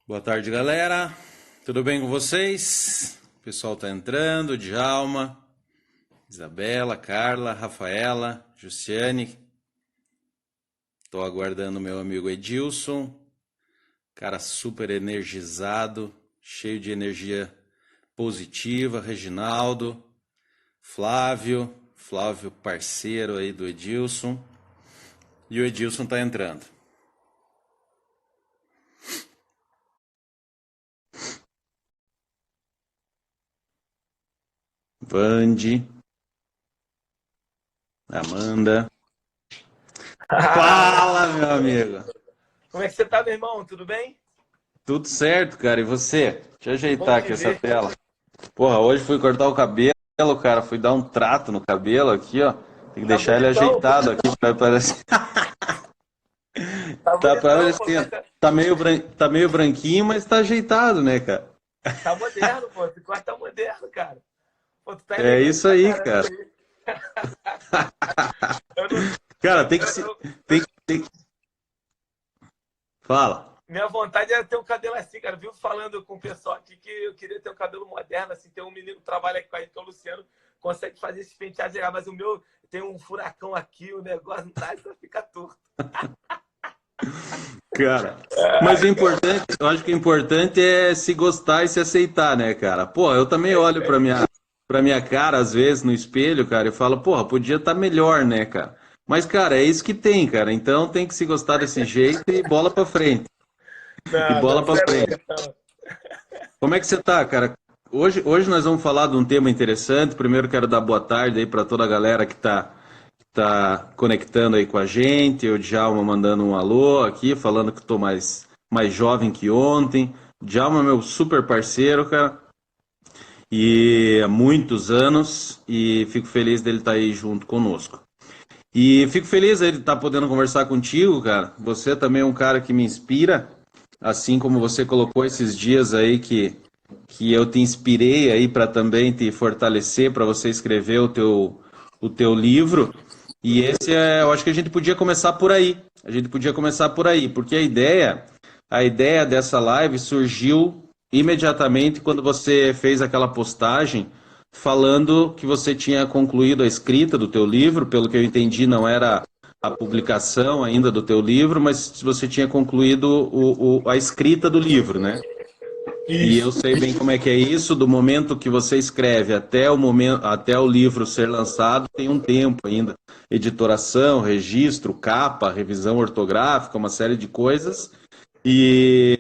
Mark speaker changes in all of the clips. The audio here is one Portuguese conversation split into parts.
Speaker 1: Boa tarde, galera. Tudo bem com vocês? O pessoal tá entrando, Djalma, Isabela, Carla, Rafaela, Jussiane. Tô aguardando meu amigo Edilson, cara super energizado, cheio de energia positiva, Reginaldo, Flávio parceiro aí do Edilson. E o Edilson tá entrando. Vande, Amanda. Fala, meu amigo.
Speaker 2: Como é que você tá, meu irmão? Tudo bem?
Speaker 1: Tudo certo, cara. E você? Deixa eu
Speaker 2: Bom
Speaker 1: ajeitar
Speaker 2: te
Speaker 1: aqui essa
Speaker 2: ver.
Speaker 1: tela. Porra, hoje fui cortar o cabelo, cara. Fui dar um trato no cabelo aqui, ó. Tem que
Speaker 2: Tá
Speaker 1: deixar ele
Speaker 2: bonitão,
Speaker 1: ajeitado aqui para parecer.
Speaker 2: tá
Speaker 1: Tá
Speaker 2: bonitão, pô.
Speaker 1: parecendo. Tá meio branquinho, mas tá ajeitado, né, cara?
Speaker 2: Tá moderno, pô. Esse corte tá moderno, cara. Pô, tu tá
Speaker 1: É
Speaker 2: elegante
Speaker 1: isso
Speaker 2: pra
Speaker 1: aí,
Speaker 2: caramba
Speaker 1: cara.
Speaker 2: aí. Eu não,
Speaker 1: Cara, tem que se. Tem, Fala.
Speaker 2: minha vontade era ter um cabelo assim, cara. Eu vivo falando com o pessoal aqui que eu queria ter um cabelo moderno, assim. Tem um menino que trabalha aqui com a gente, que é o Luciano, consegue fazer esses penteados legal, mas o meu tem um furacão aqui, o negócio não dá, isso fica torto.
Speaker 1: Cara, mas o
Speaker 2: Ai, cara.
Speaker 1: importante, eu acho que o importante é se gostar e se aceitar, né, cara? Pô, eu também
Speaker 2: É isso
Speaker 1: olho
Speaker 2: aí.
Speaker 1: pra minha cara, às vezes, no espelho, cara, e falo, porra, podia estar melhor, né, cara? Mas, cara, é isso que tem, cara. Então tem que se gostar desse jeito e bola pra frente. E
Speaker 2: Não, não,
Speaker 1: bola pra
Speaker 2: você é
Speaker 1: frente.
Speaker 2: louco, então.
Speaker 1: Como é que você tá, cara? Hoje nós vamos falar de um tema interessante. Primeiro quero dar boa tarde aí pra toda a galera que tá conectando aí com a gente. O Djalma mandando um alô aqui, falando que estou mais jovem que ontem. O Djalma é meu super parceiro, cara, e há muitos anos, e fico feliz dele estar aí junto conosco. E fico feliz aí de estar podendo conversar contigo, cara. Você também é um cara que me inspira, assim como você colocou esses dias aí que eu te inspirei aí para também te fortalecer, para você escrever o teu livro. E eu acho que a gente podia começar por aí. A gente podia começar por aí, porque a ideia dessa live surgiu imediatamente quando você fez aquela postagem falando que você tinha concluído a escrita do teu livro, pelo que eu entendi, não era a publicação ainda do teu livro, mas você tinha concluído a escrita do livro, né? E eu
Speaker 2: Isso.
Speaker 1: sei bem como é que é isso, do momento que você escreve até o livro ser lançado, tem um tempo ainda. Editoração, registro, capa, revisão ortográfica, uma série de coisas. E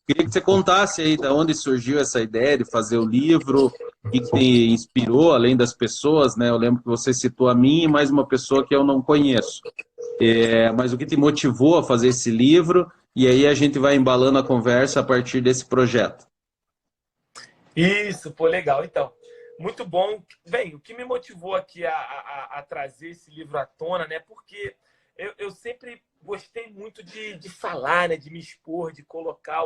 Speaker 1: queria que você contasse aí de onde surgiu essa ideia de fazer o livro, o que te inspirou, além das pessoas, né? Eu lembro que você citou a mim e mais uma pessoa que eu não conheço. Mas o que te motivou a fazer esse livro? E aí a gente vai embalando a conversa a partir desse projeto.
Speaker 2: Isso, pô, legal. Então, muito bom. Bem, o que me motivou aqui a trazer esse livro à tona, né? Porque eu sempre gostei muito de falar, né? De me expor, de colocar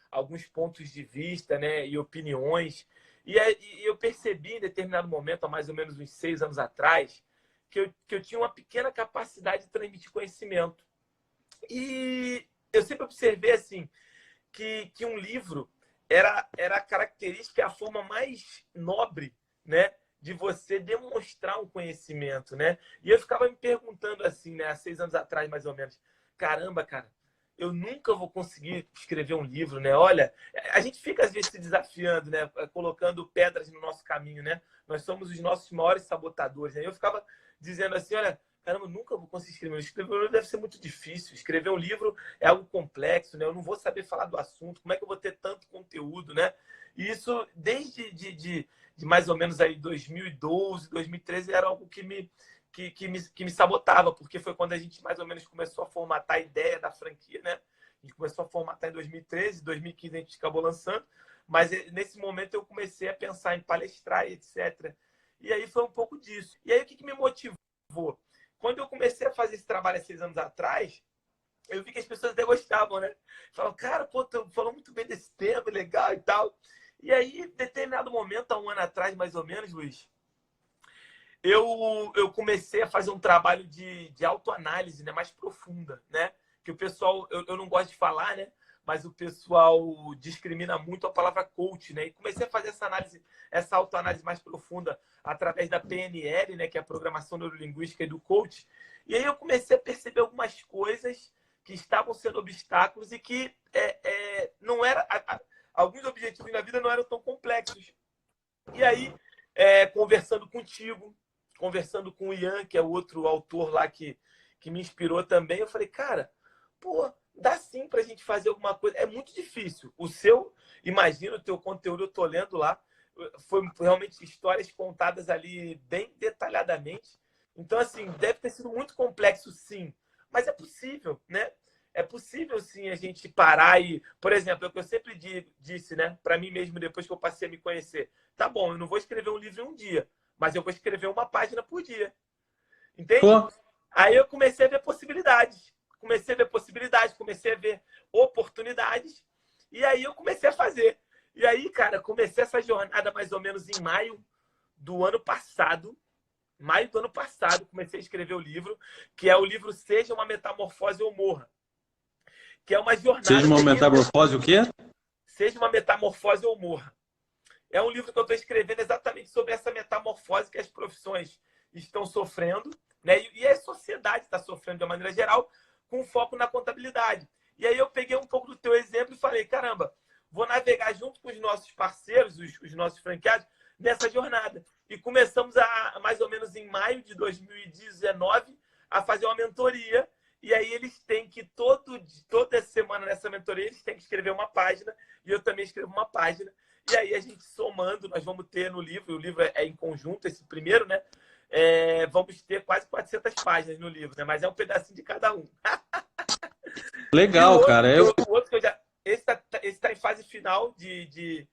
Speaker 2: alguns pontos de vista, né? E opiniões. E eu percebi em determinado momento, há mais ou menos uns 6 anos atrás, que eu tinha uma pequena capacidade de transmitir conhecimento. E eu sempre observei assim que um livro era a característica, a forma mais nobre, né, de você demonstrar um conhecimento, né? E eu ficava me perguntando assim, né, há 6 anos atrás, mais ou menos, caramba, cara, eu nunca vou conseguir escrever um livro, né? Olha, a gente fica às vezes se desafiando, né, colocando pedras no nosso caminho, né? Nós somos os nossos maiores sabotadores, né? Eu ficava dizendo assim, olha, caramba, eu nunca vou conseguir escrever um livro. Escrever um livro deve ser muito difícil. Escrever um livro é algo complexo, né? Eu não vou saber falar do assunto. Como é que eu vou ter tanto conteúdo, né? E isso, desde de mais ou menos aí 2012, 2013, era algo que me sabotava, porque foi quando a gente mais ou menos começou a formatar a ideia da franquia, né? A gente começou a formatar em 2013, 2015 a gente acabou lançando, mas nesse momento eu comecei a pensar em palestrar, etc. E aí foi um pouco disso. E aí o que me motivou? Quando eu comecei a fazer esse trabalho há 6 anos atrás, eu vi que as pessoas até gostavam, né? Falavam, cara, pô, tu falou muito bem desse tema, legal e tal. E aí, em determinado momento, há um ano atrás, mais ou menos, Luiz, eu comecei a fazer um trabalho de autoanálise, né, mais profunda, né? Que o pessoal, eu não gosto de falar, né? mas o pessoal discrimina muito a palavra coach, né? E comecei a fazer essa análise, essa autoanálise mais profunda através da PNL, né? Que é a Programação Neurolinguística e do coach. E aí eu comecei a perceber algumas coisas que estavam sendo obstáculos e que não era... alguns objetivos na vida não eram tão complexos. E aí, conversando contigo, conversando com o Ian, que é o outro autor lá que me inspirou também, eu falei, cara, pô, dá sim pra gente fazer alguma coisa. É muito difícil. O seu, imagina o teu conteúdo, eu tô lendo lá, foi realmente histórias contadas ali bem detalhadamente. Então, assim, deve ter sido muito complexo, sim. Mas é possível, né? É possível, sim, a gente parar e... Por exemplo, é o que eu sempre disse, né? Para mim mesmo, depois que eu passei a me conhecer. Tá bom, eu não vou escrever um livro em um dia, mas eu vou escrever uma página por dia. Entende?
Speaker 1: Pô,
Speaker 2: Aí eu comecei a ver possibilidades. Comecei a ver oportunidades. E aí eu comecei a fazer. E aí, cara, comecei essa jornada mais ou menos em maio do ano passado. Maio do ano passado, comecei a escrever o livro, que é o livro Seja uma Metamorfose ou Morra. Que é uma jornada...
Speaker 1: seja uma metamorfose o quê?
Speaker 2: Seja uma Metamorfose ou Morra. É um livro que eu estou escrevendo exatamente sobre essa metamorfose que as profissões estão sofrendo, né? E a sociedade está sofrendo de uma maneira geral, com foco na contabilidade. E aí eu peguei um pouco do teu exemplo e falei, caramba, vou navegar junto com os nossos parceiros, os nossos franqueados, nessa jornada. E começamos mais ou menos em maio de 2019 a fazer uma mentoria. E aí eles têm que, toda semana nessa mentoria, eles têm que escrever uma página. E eu também escrevo uma página. E aí a gente somando, nós vamos ter no livro, o livro é em conjunto, esse primeiro, né? Vamos ter quase 400 páginas no livro, né? Mas é um pedacinho de cada um.
Speaker 1: Legal,
Speaker 2: outro,
Speaker 1: cara.
Speaker 2: O outro que eu já... Esse tá em fase final de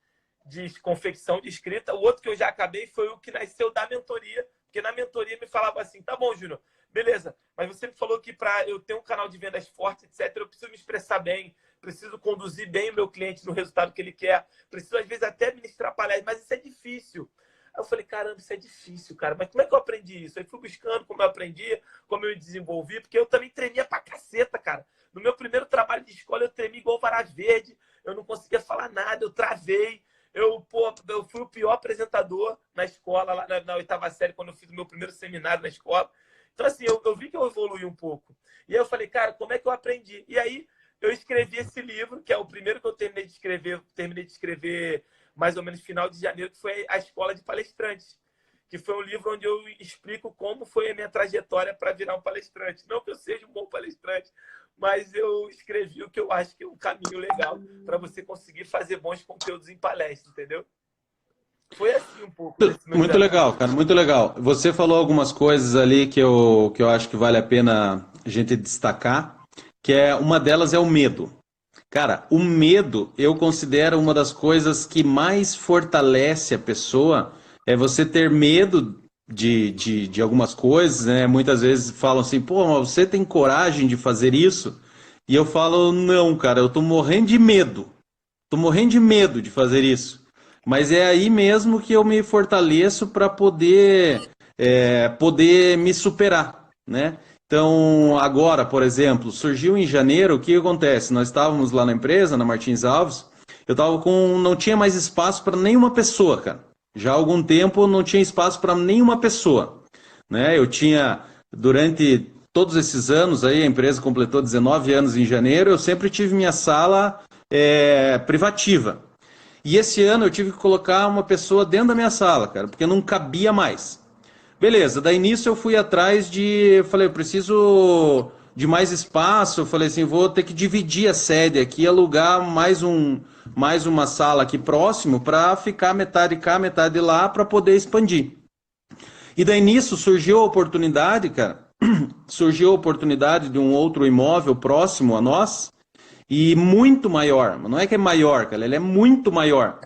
Speaker 2: confecção, de escrita. O outro que eu já acabei foi o que nasceu da mentoria, porque na mentoria me falava assim, tá bom, Júnior, beleza, mas você me falou que para eu ter um canal de vendas forte, etc., eu preciso me expressar bem, preciso conduzir bem o meu cliente no resultado que ele quer, preciso, às vezes, até ministrar palestras, mas isso é difícil. Aí eu falei, caramba, isso é difícil, cara, mas como é que eu aprendi isso? Aí fui buscando como eu aprendi, como eu me desenvolvi, porque eu também tremia pra caceta, cara. No meu primeiro trabalho de escola, eu tremi igual vara verde, eu não conseguia falar nada, eu travei. Eu fui o pior apresentador na escola, lá na 8ª série, quando eu fiz o meu primeiro seminário na escola. Então, assim, eu vi que eu evolui um pouco. E aí eu falei, cara, como é que eu aprendi? E aí eu escrevi esse livro, que é o primeiro que eu terminei de escrever mais ou menos final de janeiro, que foi A Escola de Palestrantes, que foi um livro onde eu explico como foi a minha trajetória para virar um palestrante. Não que eu seja um bom palestrante, mas eu escrevi o que eu acho que é um caminho legal para você conseguir fazer bons conteúdos em palestra, entendeu? Foi assim um pouco.
Speaker 1: Muito legal, cara, muito legal. Você falou algumas coisas ali que eu acho que vale a pena a gente destacar, que uma delas é o medo. Cara, o medo eu considero uma das coisas que mais fortalece a pessoa, é você ter medo de algumas coisas, né? Muitas vezes falam assim, pô, mas você tem coragem de fazer isso? E eu falo, não, cara, eu tô morrendo de medo. Tô morrendo de medo de fazer isso. Mas é aí mesmo que eu me fortaleço para poder me superar, né? Então, agora, por exemplo, surgiu em janeiro, o que acontece? Nós estávamos lá na empresa, na Martins Alves, não tinha mais espaço para nenhuma pessoa, cara. Já há algum tempo não tinha espaço para nenhuma pessoa, né? Eu tinha, durante todos esses anos, aí a empresa completou 19 anos em janeiro, eu sempre tive minha sala privativa. E esse ano eu tive que colocar uma pessoa dentro da minha sala, cara, porque não cabia mais. Beleza, daí nisso eu fui atrás falei, eu preciso de mais espaço, eu falei assim, vou ter que dividir a sede aqui, alugar mais uma sala aqui próximo para ficar metade cá, metade lá, para poder expandir. E daí nisso surgiu a oportunidade, cara, surgiu a oportunidade de um outro imóvel próximo a nós, e muito maior, não é que é maior, cara, ele é muito maior,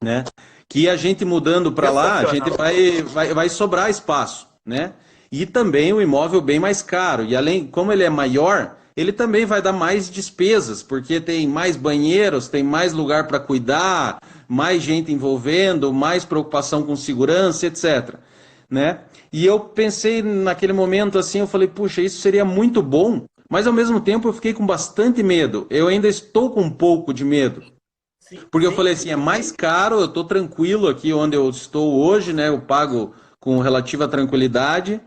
Speaker 1: né? Que a gente mudando para lá, a gente vai sobrar espaço, né? E também o imóvel bem mais caro. E além, como ele é maior, ele também vai dar mais despesas, porque tem mais banheiros, tem mais lugar para cuidar, mais gente envolvendo, mais preocupação com segurança, etc. Né? E eu pensei naquele momento assim, eu falei, puxa, isso seria muito bom mas ao mesmo tempo eu fiquei com bastante medo. Eu ainda estou com um pouco de medo.
Speaker 2: Sim,
Speaker 1: Porque eu
Speaker 2: sim,
Speaker 1: falei assim, é mais caro, eu estou tranquilo aqui onde eu estou hoje, né? Eu pago com relativa tranquilidade.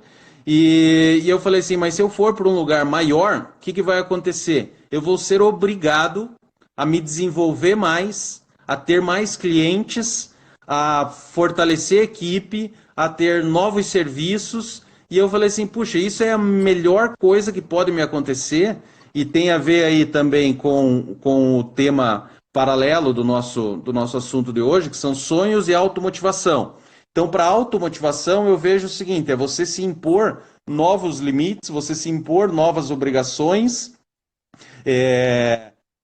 Speaker 1: E eu falei assim, mas se eu for para um lugar maior, o que, que vai acontecer? Eu vou ser obrigado a me desenvolver mais, a ter mais clientes, a fortalecer a equipe, a ter novos serviços. E eu falei assim, puxa, isso é a melhor coisa que pode me acontecer e tem a ver aí também com o tema paralelo do nosso assunto de hoje, que são sonhos e automotivação. Então, para automotivação, eu vejo o seguinte: é você se impor novos limites, você se impor novas obrigações,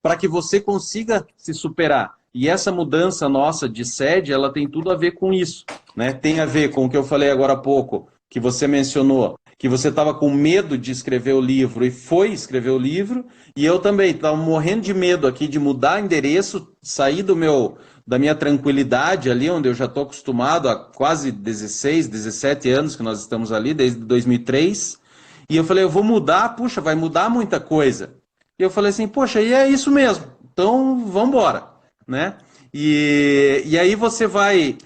Speaker 1: para que você consiga se superar. E essa mudança nossa de sede, ela tem tudo a ver com isso, né? Tem a ver com o que eu falei agora há pouco, que você mencionou, que você estava com medo de escrever o livro e foi escrever o livro, e eu também estava morrendo de medo aqui de mudar endereço, sair da minha tranquilidade ali, onde eu já estou acostumado há quase 16, 17 anos que nós estamos ali, desde 2003, e eu falei, eu vou mudar, puxa, vai mudar muita coisa. E eu falei assim, poxa, e é isso mesmo. Então, vamos embora, né? E aí você vai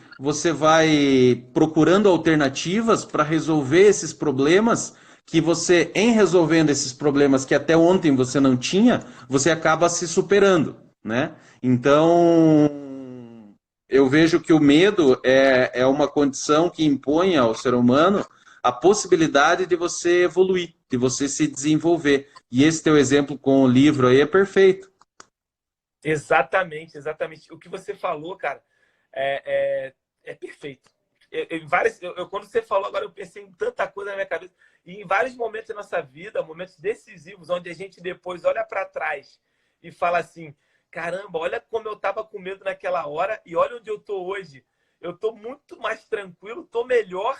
Speaker 1: procurando alternativas para resolver esses problemas que você, em resolvendo esses problemas que até ontem você não tinha, você acaba se superando, né? Então, eu vejo que o medo é uma condição que impõe ao ser humano a possibilidade de você evoluir, de você se desenvolver. E esse teu exemplo com o livro aí é perfeito.
Speaker 2: exatamente, exatamente. O que você falou, cara, é perfeito. Quando você falou agora, eu pensei em tanta coisa na minha cabeça. E em vários momentos da nossa vida, momentos decisivos, onde a gente depois olha para trás e fala assim, caramba, olha como eu estava com medo naquela hora e olha onde eu estou hoje. Eu estou muito mais tranquilo, estou melhor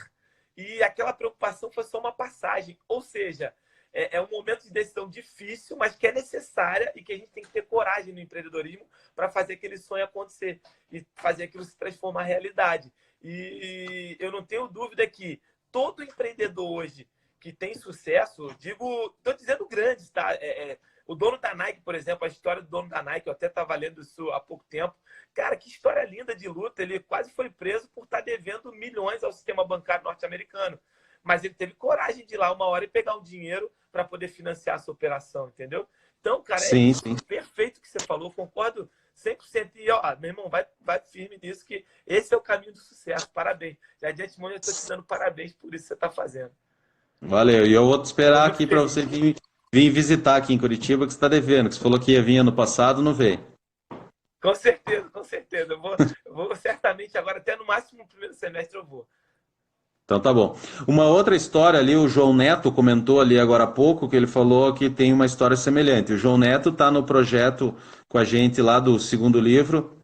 Speaker 2: e aquela preocupação foi só uma passagem. Ou seja, é um momento de decisão difícil, mas que é necessária e que a gente tem que ter coragem no empreendedorismo para fazer aquele sonho acontecer e fazer aquilo se transformar em realidade. E eu não tenho dúvida que todo empreendedor hoje que tem sucesso, estou dizendo grandes, tá? O dono da Nike, por exemplo, a história do dono da Nike, eu até estava lendo isso há pouco tempo. Cara, que história linda de luta. Ele quase foi preso por estar devendo milhões ao sistema bancário norte-americano. Mas ele teve coragem de ir lá uma hora e pegar um dinheiro para poder financiar essa operação, entendeu? Então, cara, é
Speaker 1: Sim,
Speaker 2: isso
Speaker 1: sim.
Speaker 2: perfeito que você falou, concordo 100%. E, ó, meu irmão, vai firme nisso, que esse é o caminho do sucesso. Parabéns. Já de antemão, eu estou te dando parabéns por isso que você está fazendo.
Speaker 1: Valeu. E eu vou te
Speaker 2: Estou
Speaker 1: esperar
Speaker 2: muito
Speaker 1: aqui para você
Speaker 2: feliz.
Speaker 1: vir visitar aqui em Curitiba, que você está devendo, que você falou que ia vir ano passado, não veio.
Speaker 2: Com certeza, com certeza. Eu vou certamente agora, até no máximo no primeiro semestre eu vou.
Speaker 1: Então tá bom. Uma outra história ali, o João Neto comentou ali agora há pouco, que ele falou que tem uma história semelhante. O João Neto está no projeto com a gente lá do segundo livro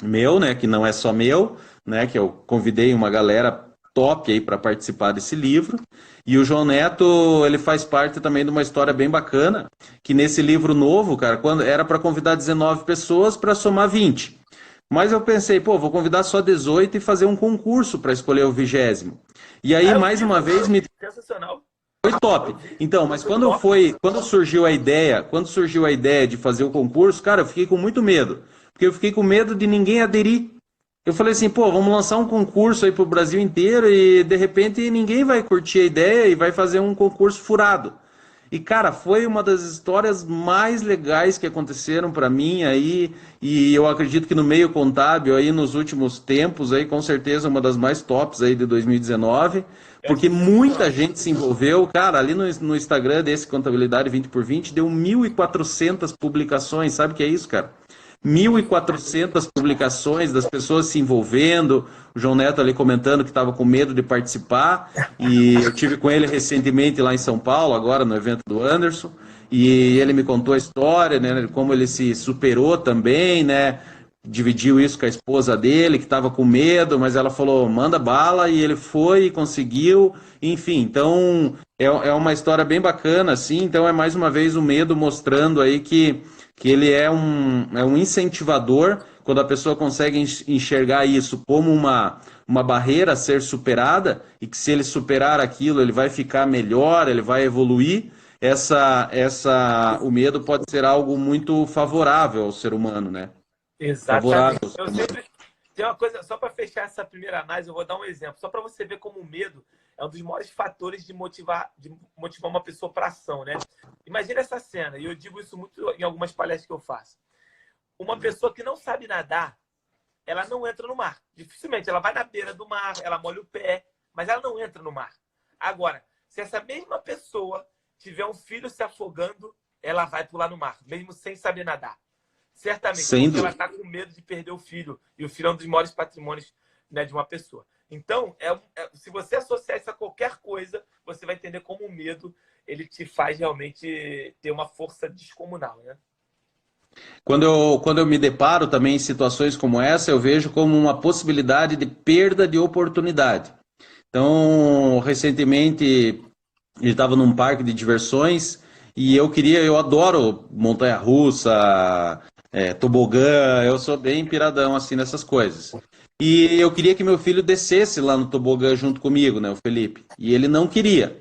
Speaker 1: meu, né, que não é só meu, né, que eu convidei uma galera top aí para participar desse livro. E o João Neto, ele faz parte também de uma história bem bacana, que nesse livro novo, cara, quando era para convidar 19 pessoas para somar 20. Mas eu pensei, pô, vou convidar só 18 e fazer um concurso para escolher o 20º. E aí,
Speaker 2: Ah, eu
Speaker 1: mais
Speaker 2: vi,
Speaker 1: uma vez, me
Speaker 2: sensacional.
Speaker 1: foi top.
Speaker 2: Eu vi,
Speaker 1: Então, mas
Speaker 2: foi top.
Speaker 1: quando surgiu a ideia de fazer o concurso, cara, eu fiquei com muito medo, porque eu fiquei com medo de ninguém aderir. Eu falei assim, pô, vamos lançar um concurso aí pro Brasil inteiro e de repente ninguém vai curtir a ideia e vai fazer um concurso furado. E cara, foi uma das histórias mais legais que aconteceram para mim aí, e eu acredito que no meio contábil aí nos últimos tempos aí, com certeza uma das mais tops aí de 2019,
Speaker 2: É
Speaker 1: porque muita
Speaker 2: sensacional.
Speaker 1: gente se envolveu, cara, ali no Instagram desse Contabilidade 20 por 20 deu 1.400 publicações, sabe o que é isso, cara? 1.400 publicações das pessoas se envolvendo, o João Neto ali comentando que estava com medo de participar, e eu tive com ele recentemente lá em São Paulo, agora no evento do Anderson, e ele me contou a história, né, como ele se superou também, né, dividiu isso com a esposa dele, que estava com medo, mas ela falou, manda bala, e ele foi e conseguiu, enfim, então é uma história bem bacana, assim, então é mais uma vez o medo mostrando aí que ele é um incentivador, quando a pessoa consegue enxergar isso como uma barreira a ser superada, e que se ele superar aquilo, ele vai ficar melhor, ele vai evoluir. o medo pode ser algo muito favorável ao ser humano, né? Favorável
Speaker 2: Exatamente.
Speaker 1: ao ser
Speaker 2: Eu
Speaker 1: humano.
Speaker 2: sempre. Tem uma coisa, só para fechar essa primeira análise, eu vou dar um exemplo. Só para você ver como o medo é um dos maiores fatores de motivar uma pessoa para ação, né? Imagina essa cena, e eu digo isso muito em algumas palestras que eu faço. Uma pessoa que não sabe nadar, ela não entra no mar. Dificilmente, ela vai na beira do mar, ela molha o pé, mas ela não entra no mar. Agora, se essa mesma pessoa tiver um filho se afogando, ela vai pular no mar, mesmo sem saber nadar. Certamente,
Speaker 1: Sem
Speaker 2: porque ela
Speaker 1: dúvida.
Speaker 2: está com medo de perder o filho. E o filho é um dos maiores patrimônios, né, de uma pessoa. Então, se você associar isso a qualquer coisa, você vai entender como o medo ele te faz realmente ter uma força descomunal, né?
Speaker 1: Quando eu me deparo também em situações como essa, eu vejo como uma possibilidade de perda de oportunidade. Então, recentemente, ele estava num parque de diversões e eu adoro montanha-russa, tobogã, eu sou bem piradão assim nessas coisas. E eu queria que meu filho descesse lá no tobogã junto comigo, né, o Felipe. E ele não queria.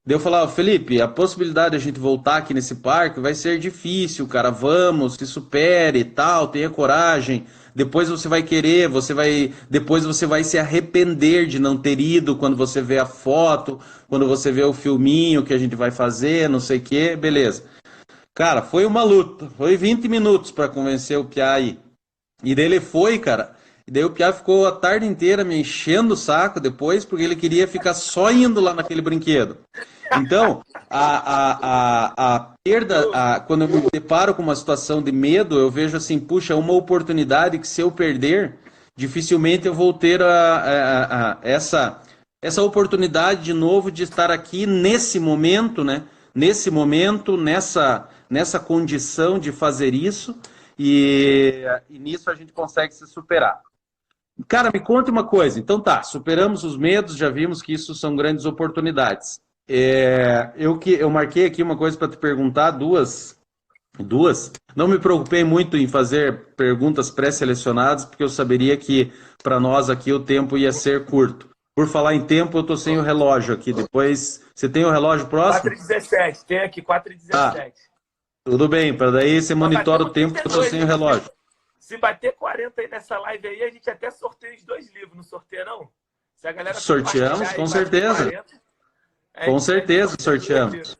Speaker 1: Daí eu falava, Felipe, a possibilidade de a gente voltar aqui nesse parque vai ser difícil, cara. Vamos, se supere e tal, tenha coragem. Depois você vai querer, depois você vai se arrepender de não ter ido quando você vê a foto, quando você vê o filminho que a gente vai fazer, não sei o quê, beleza. Cara, foi uma luta. Foi 20 minutos para convencer o Piá aí. E daí ele foi, cara. E daí o Piá ficou a tarde inteira me enchendo o saco depois, porque ele queria ficar só indo lá naquele brinquedo. Então, a perda, quando eu me deparo com uma situação de medo, eu vejo assim, puxa, uma oportunidade que se eu perder, dificilmente eu vou ter essa oportunidade de novo de estar aqui nesse momento, né? Nesse momento, nessa condição de fazer isso, e nisso a gente consegue se superar. Cara, me conte uma coisa. Então tá, superamos os medos, já vimos que isso são grandes oportunidades. Eu marquei aqui uma coisa para te perguntar, duas. Não me preocupei muito em fazer perguntas pré-selecionadas, porque eu saberia que para nós aqui o tempo ia ser curto. Por falar em tempo, eu tô sem o relógio aqui. Depois, você tem o relógio próximo?
Speaker 2: 4h17, tem aqui
Speaker 1: Ah,
Speaker 2: 4h17.
Speaker 1: tudo bem. Para daí você
Speaker 2: Nós
Speaker 1: monitora o
Speaker 2: batemos
Speaker 1: tempo que eu tô
Speaker 2: 32,
Speaker 1: sem o
Speaker 2: hein?
Speaker 1: relógio.
Speaker 2: Se bater 40 aí nessa live aí, a gente até sorteia os 2 livros. Não sorteia, não? Se a galera
Speaker 1: Sorteamos,
Speaker 2: compartilhar e
Speaker 1: com
Speaker 2: bater
Speaker 1: certeza.
Speaker 2: 40, a
Speaker 1: Com
Speaker 2: gente
Speaker 1: certeza
Speaker 2: sorteia os 2 livros.
Speaker 1: sorteamos.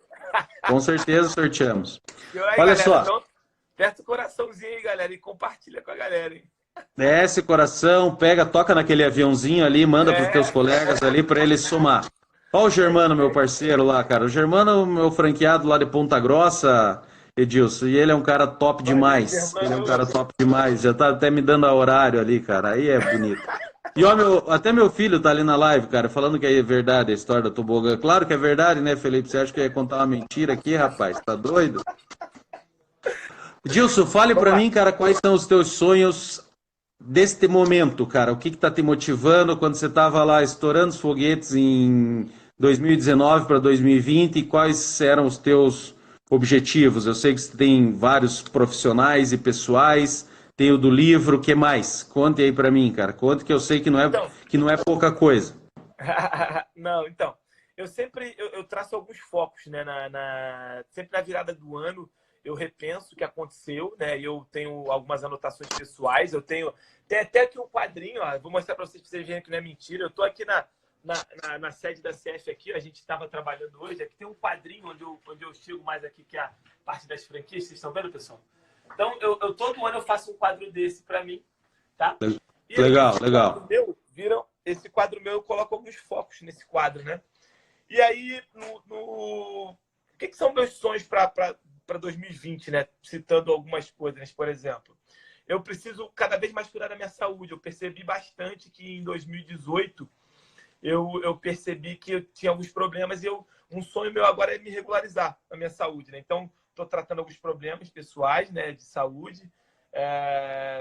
Speaker 1: Com certeza sorteamos.
Speaker 2: E aí,
Speaker 1: Olha
Speaker 2: galera,
Speaker 1: só,
Speaker 2: então, aperta o coraçãozinho aí, galera, e compartilha com a galera, hein?
Speaker 1: desce coração, pega, toca naquele aviãozinho ali, manda para os teus
Speaker 2: É,
Speaker 1: colegas ali para eles somar. Olha o Germano, meu parceiro lá, cara. O Germano, meu franqueado lá de Ponta Grossa, Edilson, e ele é um cara top
Speaker 2: valeu,
Speaker 1: demais. Ele é um cara
Speaker 2: Germano.
Speaker 1: top demais. Já tá até me dando a horário ali, cara. Aí é bonito. E ó, até meu filho tá ali na live, cara, falando que é verdade a história do tobogã. Claro que é verdade, né, Felipe? Você acha que eu ia contar uma mentira aqui, rapaz? Tá doido? Edilson, fale
Speaker 2: Vamos
Speaker 1: pra
Speaker 2: lá.
Speaker 1: mim, cara, quais são os teus sonhos deste momento, cara? O que que tá te motivando quando você tava lá estourando os foguetes em 2019 para 2020 e quais eram os teus objetivos? Eu sei que você tem vários profissionais e pessoais, tem o do livro, o que mais? Conte aí pra mim, cara. Conte que eu sei
Speaker 2: Então,
Speaker 1: que não é pouca coisa.
Speaker 2: não, então, eu traço alguns focos, né? Sempre na virada do ano eu repenso o que aconteceu, né? Eu tenho algumas anotações pessoais, tem até aqui um quadrinho, ó, vou mostrar para vocês verem que não é mentira. Eu tô aqui na sede da CF aqui, a gente estava trabalhando hoje, aqui tem um quadrinho onde eu chego mais aqui, que é a parte das franquias, vocês estão vendo, pessoal? Então, todo ano eu faço um quadro desse para mim, tá? E aí,
Speaker 1: Legal, legal.
Speaker 2: esse quadro meu, eu coloco alguns focos nesse quadro, né? E aí, o que são meus sonhos para 2020, né? Citando algumas coisas, por exemplo. Eu preciso cada vez mais cuidar da minha saúde. Eu percebi bastante que em 2018 eu percebi que eu tinha alguns problemas e um sonho meu agora é me regularizar a minha saúde, né? Então, estou tratando alguns problemas pessoais, né, de saúde.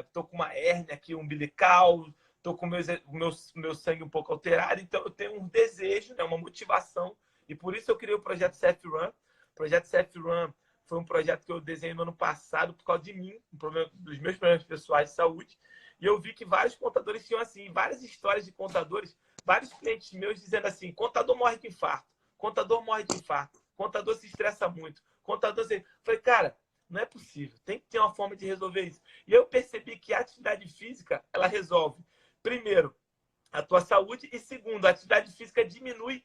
Speaker 2: Estou com uma hérnia aqui umbilical, estou com meu sangue um pouco alterado, então eu tenho um desejo, né, uma motivação, e por isso eu criei o projeto CF Run. O projeto CF Run foi um projeto que eu desenhei no ano passado por causa de mim, dos meus problemas pessoais de saúde, e eu vi que vários contadores tinham assim, várias histórias de contadores, vários clientes meus dizendo assim, contador morre de infarto, contador morre de infarto. contador se estressa muito. Contador se... Falei, cara, não é possível. Tem que ter uma forma de resolver isso. E eu percebi que a atividade física, ela resolve, primeiro, a tua saúde e, segundo, a atividade física diminui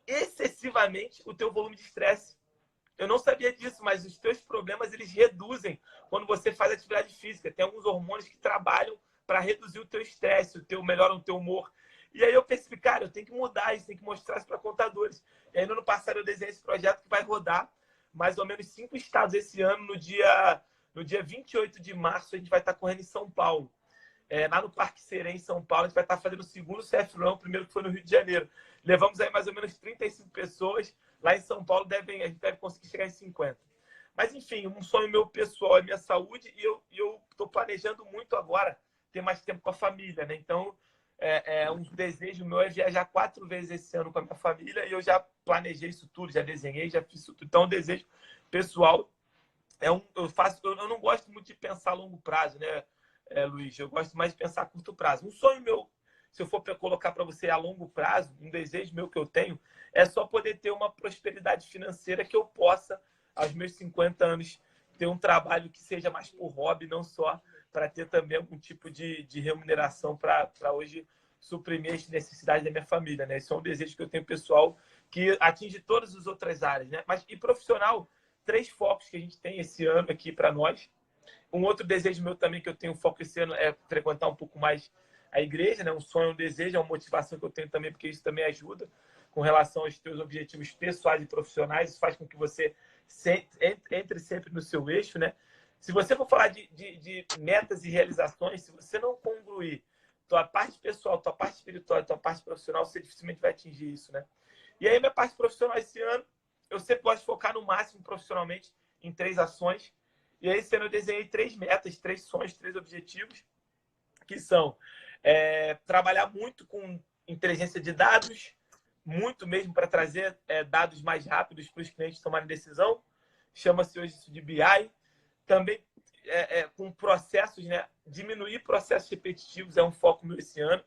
Speaker 2: excessivamente o teu volume de estresse. Eu não sabia disso, mas os teus problemas, eles reduzem quando você faz atividade física. Tem alguns hormônios que trabalham para reduzir o teu estresse, melhoram o teu humor. E aí eu percebi, cara, eu tenho que mudar isso, tenho que mostrar isso para contadores. E aí no ano passado eu desenhei esse projeto que vai rodar mais ou menos 5 estados esse ano. No dia 28 de março, a gente vai estar correndo em São Paulo. Lá no Parque Serém, em São Paulo, a gente vai estar fazendo o segundo CF Run, o primeiro que foi no Rio de Janeiro. Levamos aí mais ou menos 35 pessoas. Lá em São Paulo, a gente deve conseguir chegar em 50. Mas, enfim, um sonho meu pessoal é minha saúde e eu estou planejando muito agora ter mais tempo com a família, né? Então, um desejo meu é viajar 4 vezes esse ano com a minha família e eu já planejei isso tudo, já desenhei, já fiz isso tudo. Então, um desejo pessoal eu não gosto muito de pensar a longo prazo, né, Luiz? Eu gosto mais de pensar a curto prazo. Um sonho meu, se eu for colocar para você a longo prazo, um desejo meu que eu tenho, é só poder ter uma prosperidade financeira que eu possa, aos meus 50 anos, ter um trabalho que seja mais por hobby, não só para ter também algum tipo de remuneração para hoje suprimir as necessidades da minha família, né? Esse é um desejo que eu tenho pessoal que atinge todas as outras áreas, né? Mas e profissional, 3 focos que a gente tem esse ano aqui para nós. Um outro desejo meu também que eu tenho foco esse ano é frequentar um pouco mais a igreja, né? Um sonho, um desejo, é uma motivação que eu tenho também, porque isso também ajuda com relação aos teus objetivos pessoais e profissionais. Isso faz com que você entre sempre no seu eixo, né? Se você for falar de metas e realizações, se você não concluir tua parte pessoal, tua parte espiritual, tua parte profissional, você dificilmente vai atingir isso, né? E aí, minha parte profissional esse ano, eu sempre gosto de focar no máximo profissionalmente em 3 ações. E aí, esse ano eu desenhei 3 metas, 3 sonhos, 3 objetivos, que são trabalhar muito com inteligência de dados, muito mesmo para trazer dados mais rápidos para os clientes tomarem decisão. Chama-se hoje isso de BI. Também com processos, né? Diminuir processos repetitivos é um foco meu esse ano.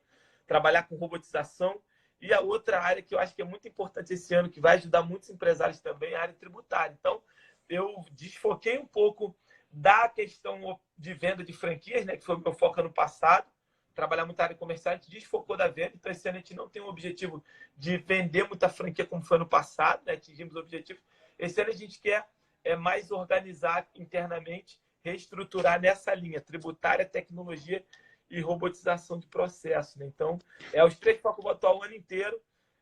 Speaker 2: Trabalhar com robotização. E a outra área que eu acho que é muito importante esse ano, que vai ajudar muitos empresários também, é a área tributária. Então, eu desfoquei um pouco da questão de venda de franquias, né? Que foi o meu foco ano passado. Trabalhar muito na área comercial, a gente desfocou da venda. Então, esse ano a gente não tem o objetivo de vender muita franquia como foi ano passado, né? Atingimos o objetivo. Esse ano a gente quer mais organizar internamente, reestruturar nessa linha, tributária, tecnologia e robotização de processo, né? Então, os 3 focos que eu vou atuar o ano inteiro.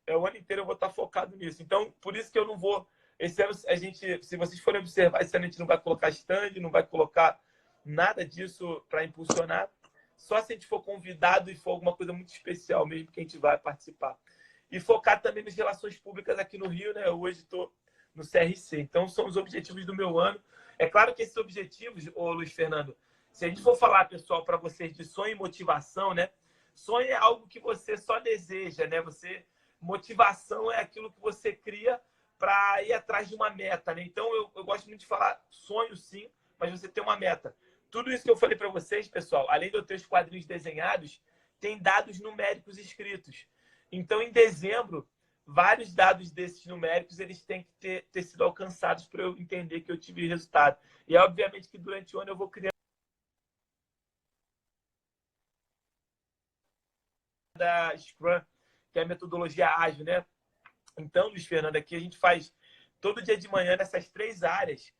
Speaker 2: O ano inteiro eu vou estar focado nisso. Então, por isso que eu não vou... Esse ano, se vocês forem observar, esse ano a gente não vai colocar stand, não vai colocar nada disso para impulsionar. Só se a gente for convidado e for alguma coisa muito especial mesmo que a gente vai participar. E focar também nas relações públicas aqui no Rio, né? Eu hoje estou no CRC. Então, são os objetivos do meu ano. É claro que esses objetivos, Luiz Fernando, se a gente for falar, pessoal, para vocês de sonho e motivação, né? Sonho é algo que você só deseja, né? Motivação é aquilo que você cria para ir atrás de uma meta, né? Então, eu gosto muito de falar sonho, sim, mas você tem uma meta. Tudo isso que eu falei para vocês, pessoal, além de eu ter os quadrinhos desenhados, tem dados numéricos escritos. Então, em dezembro, vários dados desses numéricos eles têm que ter sido alcançados para eu entender que eu tive resultado. E, obviamente, que durante o ano eu vou criando da Scrum, que é a metodologia ágil, né? Então, Luiz Fernando, aqui a gente faz todo dia de manhã nessas 3 áreas.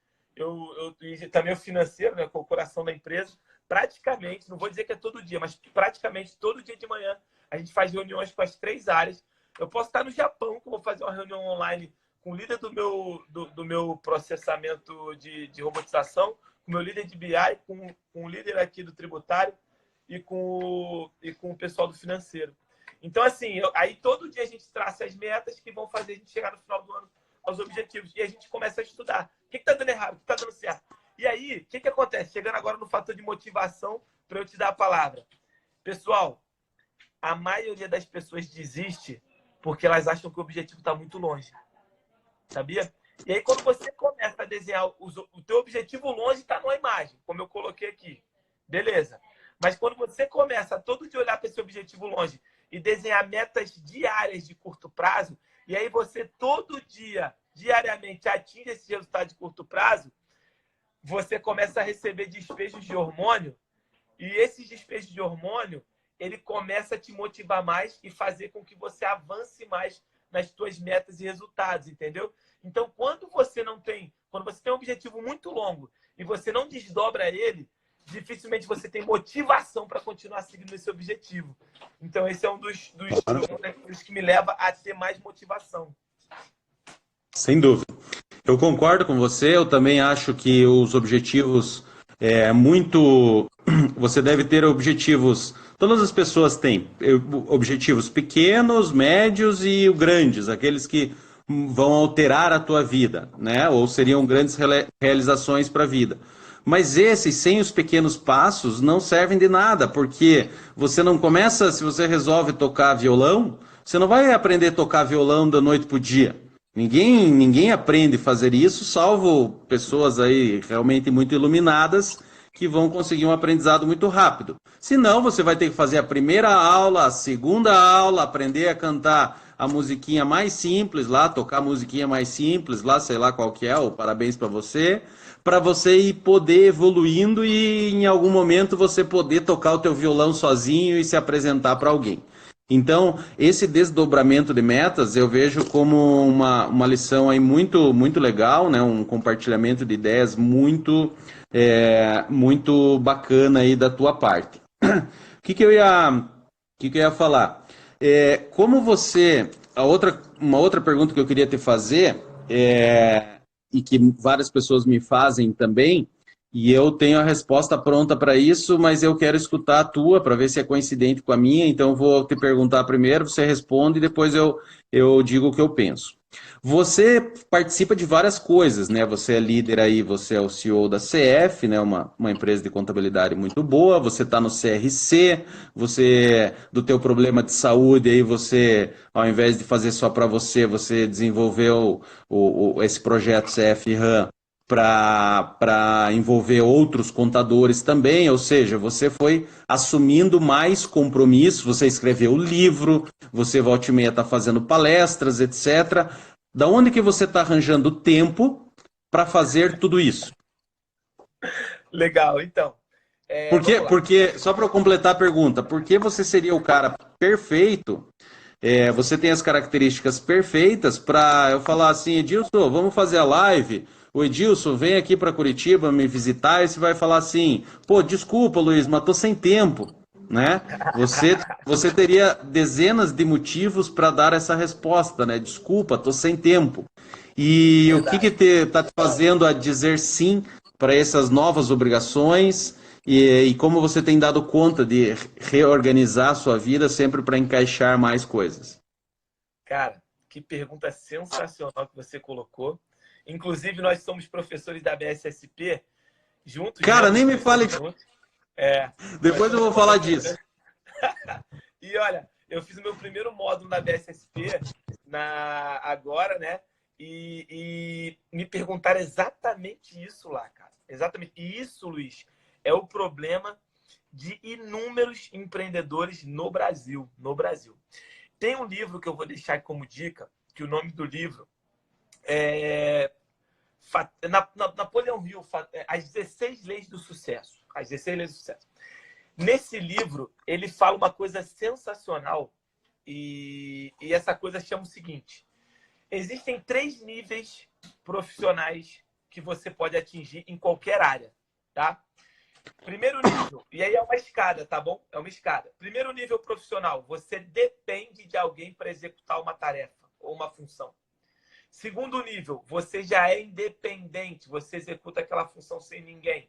Speaker 2: Também o financeiro, né, com o coração da empresa, praticamente, não vou dizer que é todo dia, mas praticamente todo dia de manhã a gente faz reuniões com as 3 áreas. Eu posso estar no Japão, que eu vou fazer uma reunião online com o líder do meu processamento de robotização, com o meu líder de BI, com o líder aqui do tributário e com o pessoal do financeiro. Então, assim, aí todo dia a gente traça as metas que vão fazer a gente chegar no final do ano aos objetivos. E a gente começa a estudar. O que está dando errado? O que está dando certo? E aí, o que acontece? Chegando agora no fator de motivação, para eu te dar a palavra. Pessoal, a maioria das pessoas desiste porque elas acham que o objetivo está muito longe. Sabia? E aí, quando você começa a desenhar o teu objetivo longe, está numa imagem, como eu coloquei aqui. Beleza. Mas quando você começa a todo dia olhar para esse objetivo longe e desenhar metas diárias de curto prazo, e aí você todo dia diariamente atinge esse resultado de curto prazo, você começa a receber despejos de hormônio, e esses despejos de hormônio, ele começa a te motivar mais e fazer com que você avance mais nas suas metas e resultados, entendeu? Então, quando você tem um objetivo muito longo e você não desdobra ele, dificilmente você tem motivação para continuar seguindo esse objetivo. Então, esse é um dos que me leva a ter mais motivação.
Speaker 1: Sem dúvida. Eu concordo com você, eu também acho que os objetivos muito. Você deve ter objetivos. Todas as pessoas têm objetivos pequenos, médios e grandes, aqueles que vão alterar a tua vida, né? Ou seriam grandes realizações para a vida. Mas esses, sem os pequenos passos, não servem de nada, porque você não começa, se você resolve tocar violão, você não vai aprender a tocar violão da noite para o dia. Ninguém aprende a fazer isso, salvo pessoas aí realmente muito iluminadas que vão conseguir um aprendizado muito rápido. Senão, você vai ter que fazer a primeira aula, a segunda aula, aprender a cantar a musiquinha mais simples lá, tocar a musiquinha mais simples lá, sei lá qual que é, o parabéns para você ir poder evoluindo e em algum momento você poder tocar o teu violão sozinho e se apresentar para alguém. Então, esse desdobramento de metas eu vejo como uma lição aí muito legal, né? Um compartilhamento de ideias muito bacana aí da tua parte. O que que eu ia falar? Como você, uma outra pergunta que eu queria te fazer, e que várias pessoas me fazem também, e eu tenho a resposta pronta para isso, mas eu quero escutar a tua para ver se é coincidente com a minha. Então, eu vou te perguntar primeiro, você responde e depois eu digo o que eu penso. Você participa de várias coisas, né? Você é líder aí, você é o CEO da CF, né? Uma empresa de contabilidade muito boa. Você está no CRC, do teu problema de saúde aí, você, ao invés de fazer só para você, você desenvolveu esse projeto CF RAM para envolver outros contadores também, ou seja, você foi assumindo mais compromisso, você escreveu livro, você volta e meia está fazendo palestras, etc. Da onde que você está arranjando tempo para fazer tudo isso?
Speaker 2: Legal, então. Vamos lá.
Speaker 1: Porque só para completar a pergunta, por que você seria o cara perfeito? Você tem as características perfeitas para eu falar assim, Edilson, vamos fazer a live. O Edilson vem aqui para Curitiba me visitar e você vai falar assim, pô, desculpa, Luiz, mas tô sem tempo, né? Você teria dezenas de motivos para dar essa resposta, né? Desculpa, tô sem tempo. E o que
Speaker 2: Verdade.
Speaker 1: tá te fazendo a dizer sim para essas novas obrigações? E como você tem dado conta de reorganizar a sua vida sempre para encaixar mais coisas?
Speaker 2: Cara, que pergunta sensacional que você colocou. Inclusive, nós somos professores da BSSP juntos, né?
Speaker 1: Cara,
Speaker 2: Os
Speaker 1: nem me
Speaker 2: dois
Speaker 1: fale.
Speaker 2: estamos juntos. É, nós
Speaker 1: Depois eu
Speaker 2: somos
Speaker 1: vou falar
Speaker 2: professores.
Speaker 1: disso.
Speaker 2: E olha, eu fiz o meu primeiro módulo na BSSP agora, né? E me perguntaram exatamente isso lá, cara. Exatamente. E isso, Luiz, é o problema de inúmeros empreendedores no Brasil. No Brasil. Tem um livro que eu vou deixar como dica, que o nome do livro é Napoleão Hill, As 16 Leis do Sucesso. As 16 Leis do Sucesso. Nesse livro, ele fala uma coisa sensacional e essa coisa chama o seguinte: existem 3 níveis profissionais que você pode atingir em qualquer área, tá? Primeiro nível, e aí é uma escada, tá bom? É uma escada. Primeiro nível profissional, você depende de alguém para executar uma tarefa ou uma função. Segundo nível, você já é independente, você executa aquela função sem ninguém.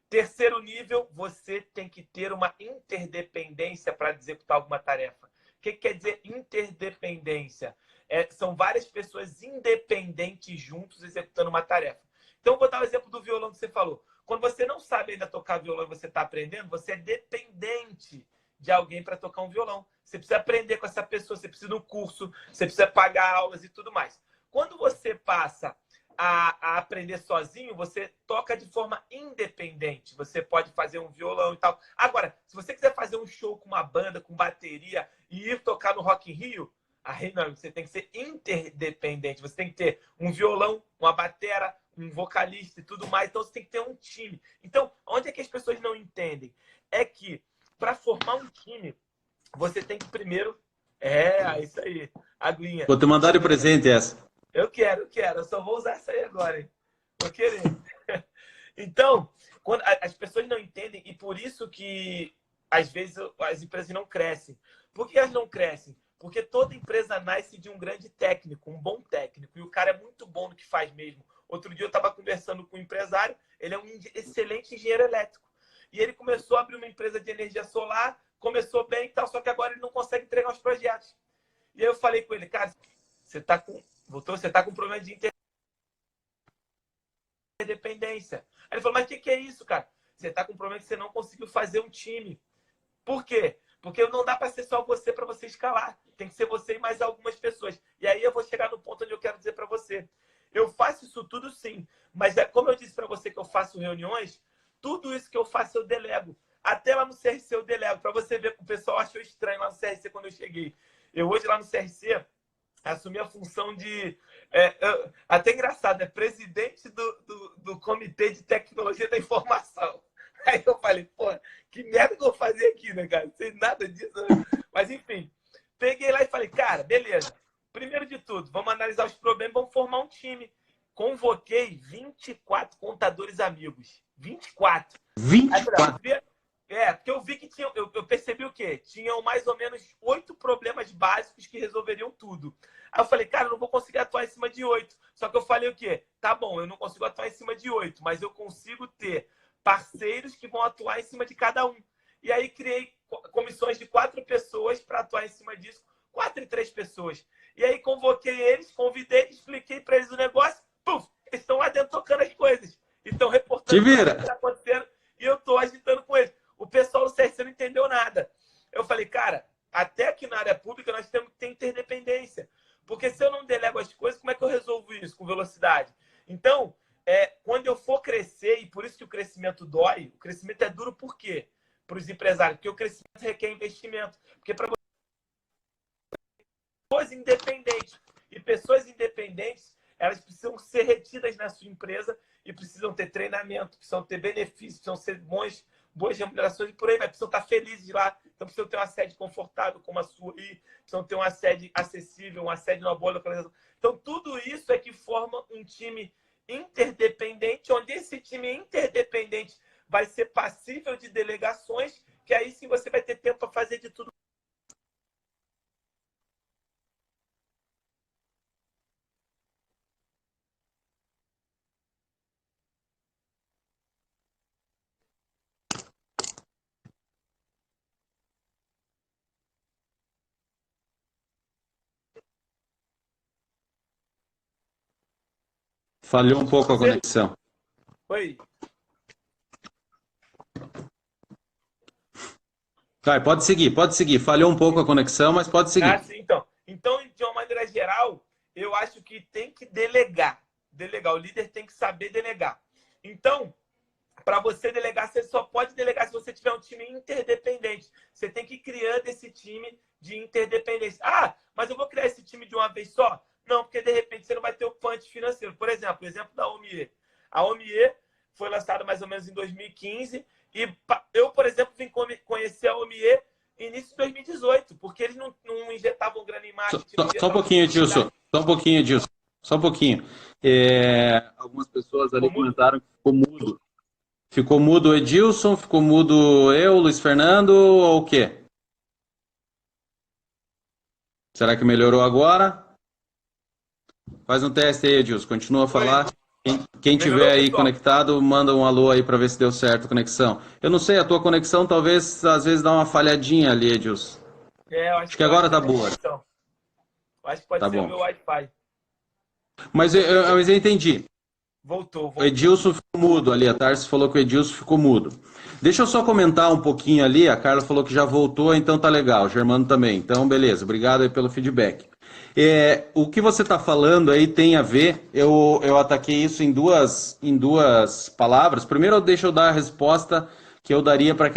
Speaker 2: Terceiro nível, você tem que ter uma interdependência para executar alguma tarefa. O que quer dizer interdependência? São várias pessoas independentes juntos executando uma tarefa. Então, vou dar o exemplo do violão que você falou. Quando você não sabe ainda tocar violão e você está aprendendo, você é dependente de alguém para tocar um violão. Você precisa aprender com essa pessoa, você precisa de um curso, você precisa pagar aulas e tudo mais. Quando você passa a aprender sozinho, você toca de forma independente. Você pode fazer um violão e tal. Agora, se você quiser fazer um show com uma banda, com bateria e ir tocar no Rock in Rio, Não, você tem que ser interdependente. Você tem que ter um violão, uma batera, um vocalista e tudo mais. Então, você tem que ter um time. Então, onde é que as pessoas não entendem? É que, para formar um time, você tem que primeiro... isso aí. Aguinha.
Speaker 1: Vou te mandar de presente essa.
Speaker 2: Eu quero. Eu só vou usar essa aí agora, hein? Vou querer. Então, quando as pessoas não entendem, e por isso que, às vezes, as empresas não crescem. Por que elas não crescem? Porque toda empresa nasce de um grande técnico, um bom técnico. E o cara é muito bom no que faz mesmo. Outro dia eu estava conversando com um empresário, ele é um excelente engenheiro elétrico. E ele começou a abrir uma empresa de energia solar, começou bem e tal, só que agora ele não consegue entregar os projetos. E aí eu falei com ele, cara, você está com problema de interdependência. Aí ele falou, mas o que é isso, cara? Você está com problema que você não conseguiu fazer um time. Por quê? Porque não dá para ser só você para você escalar. Tem que ser você e mais algumas pessoas. E aí eu vou chegar no ponto onde eu quero dizer para você. Eu faço isso tudo sim, mas como eu disse para você que eu faço reuniões, tudo isso que eu faço eu delego. Até lá no CRC eu delego. Para você ver que o pessoal achou estranho lá no CRC quando eu cheguei. Eu hoje lá no CRC assumi a função de... até engraçado, presidente do Comitê de Tecnologia da Informação. Aí eu falei, pô, que merda que eu vou fazer aqui, né, cara? Sem nada disso. Né? Mas, enfim, peguei lá e falei, cara, beleza. Primeiro de tudo, vamos analisar os problemas, vamos formar um time. Convoquei 24 contadores amigos. 24.
Speaker 1: 24?
Speaker 2: Porque eu vi que tinha... Eu percebi o quê? Tinham mais ou menos 8 problemas básicos que resolveriam tudo. Aí eu falei, cara, eu não vou conseguir atuar em cima de 8. Só que eu falei o quê? Tá bom, eu não consigo atuar em cima de 8, mas eu consigo ter parceiros que vão atuar em cima de cada um. E aí criei comissões de 4 pessoas para atuar em cima disso, 4 e 3 pessoas. E aí convoquei eles, convidei, expliquei para eles o negócio, puf, eles estão lá dentro tocando as coisas. Estão reportando o que está acontecendo e eu estou agitando com eles. O pessoal do CRC não entendeu nada. Eu falei, cara, até aqui na área pública nós temos que ter interdependência. Porque se eu não delego as coisas, como é que eu resolvo isso com velocidade? Então, quando eu for crescer, e por isso que o crescimento dói, o crescimento é duro por quê? Para os empresários, porque o crescimento requer investimento. Porque para pessoas independentes, e pessoas independentes, elas precisam ser retidas na sua empresa e precisam ter treinamento, precisam ter benefícios, precisam ser boas remunerações e por aí vai. Precisam estar felizes lá, então precisam ter uma sede confortável como a sua aí, precisam ter uma sede acessível, uma sede numa boa localização. Então, tudo isso é que forma um time interdependente, onde esse time interdependente vai ser passível de delegações, que aí sim você vai ter tempo para fazer de tudo.
Speaker 1: Falhou um pouco a conexão.
Speaker 2: Oi.
Speaker 1: Vai, pode seguir. Falhou um pouco a conexão, mas pode seguir.
Speaker 2: Sim, então, de uma maneira geral, eu acho que tem que delegar. O líder tem que saber delegar. Então, para você delegar, você só pode delegar se você tiver um time interdependente. Você tem que criar esse time de interdependência. Ah, mas eu vou criar esse time de uma vez só? Não, porque de repente você não vai ter o punch financeiro. Por exemplo, o exemplo da OMIE. A OMIE foi lançada mais ou menos em 2015 e eu, por exemplo, vim conhecer a OMIE início de 2018, porque eles não injetavam grana em marketing.
Speaker 1: Só um pouquinho, Edilson. Só um pouquinho. Algumas pessoas ali comentaram que ficou mudo. Ficou mudo o Edilson, ficou mudo eu, Luiz Fernando, ou o quê? Será que melhorou agora? Faz um teste aí, Edilson. Continua a falar. Quem tiver aí conectado, manda um alô aí para ver se deu certo a conexão. Eu não sei, a tua conexão talvez, às vezes, dá uma falhadinha ali, Edilson.
Speaker 2: Eu
Speaker 1: acho que agora tá boa.
Speaker 2: Acho que pode ser o meu Wi-Fi.
Speaker 1: Mas eu entendi.
Speaker 2: Voltou.
Speaker 1: O Edilson ficou mudo ali, a Tarsi falou que o Edilson ficou mudo. Deixa eu só comentar um pouquinho ali, a Carla falou que já voltou, então tá legal, o Germano também. Então, beleza, obrigado aí pelo feedback. O que você está falando aí tem a ver, eu ataquei isso em duas palavras. Primeiro, deixa eu dar a resposta que eu daria para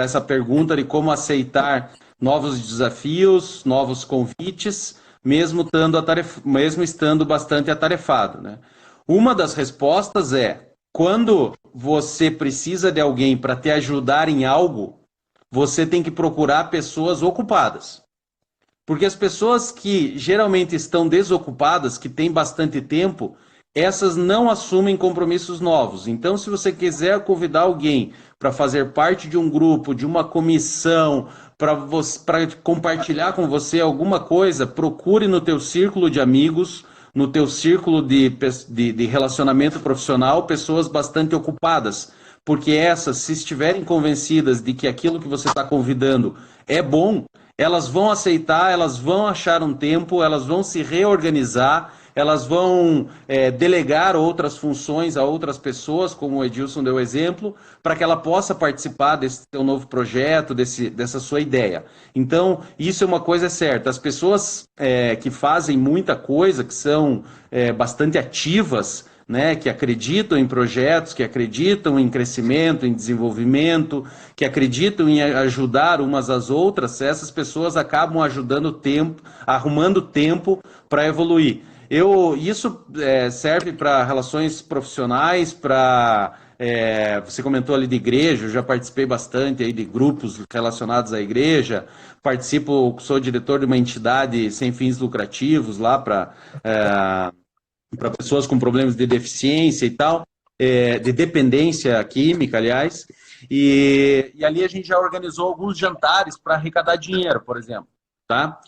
Speaker 1: essa pergunta de como aceitar novos desafios, novos convites, mesmo estando bastante atarefado, né? Uma das respostas é, quando você precisa de alguém para te ajudar em algo, você tem que procurar pessoas ocupadas. Porque as pessoas que geralmente estão desocupadas, que têm bastante tempo, essas não assumem compromissos novos. Então, se você quiser convidar alguém para fazer parte de um grupo, de uma comissão, para compartilhar com você alguma coisa, procure no teu círculo de amigos, no teu círculo de relacionamento profissional, pessoas bastante ocupadas. Porque essas, se estiverem convencidas de que aquilo que você está convidando é bom, elas vão aceitar, elas vão achar um tempo, elas vão se reorganizar, elas vão delegar outras funções a outras pessoas, como o Edilson deu exemplo, para que ela possa participar desse seu novo projeto, dessa sua ideia. Então, isso é uma coisa certa. As pessoas que fazem muita coisa, que são bastante ativas, né, que acreditam em projetos, que acreditam em crescimento, em desenvolvimento, que acreditam em ajudar umas às outras, essas pessoas acabam ajudando o tempo, arrumando tempo para evoluir. Isso serve para relações profissionais, para você comentou ali de igreja, eu já participei bastante aí de grupos relacionados à igreja, sou diretor de uma entidade sem fins lucrativos lá para pessoas com problemas de deficiência e tal, de dependência química, aliás, e ali a gente já organizou alguns jantares para arrecadar dinheiro, por exemplo, tá?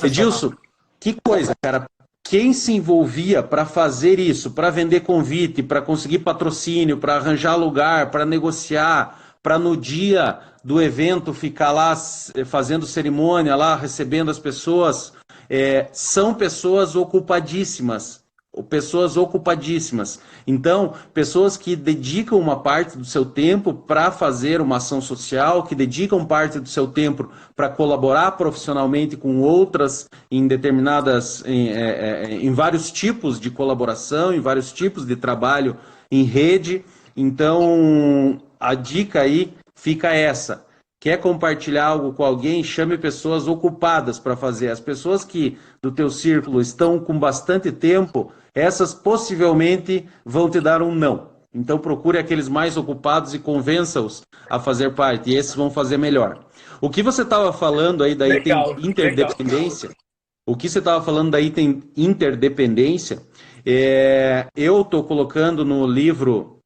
Speaker 1: Edilson, que coisa, cara, quem se envolvia para fazer isso, para vender convite, para conseguir patrocínio, para arranjar lugar, para negociar, para no dia do evento ficar lá fazendo cerimônia, lá recebendo as pessoas, são pessoas ocupadíssimas. Pessoas ocupadíssimas. Então, pessoas que dedicam uma parte do seu tempo para fazer uma ação social, que dedicam parte do seu tempo para colaborar profissionalmente com outras em determinadas, em vários tipos de colaboração, em vários tipos de trabalho em rede. Então, a dica aí fica essa. Quer compartilhar algo com alguém, chame pessoas ocupadas para fazer. As pessoas que do teu círculo estão com bastante tempo, essas possivelmente vão te dar um não. Então procure aqueles mais ocupados e convença-os a fazer parte, e esses vão fazer melhor. O que você estava falando aí da interdependência, o que você estava falando da interdependência, eu estou colocando no livro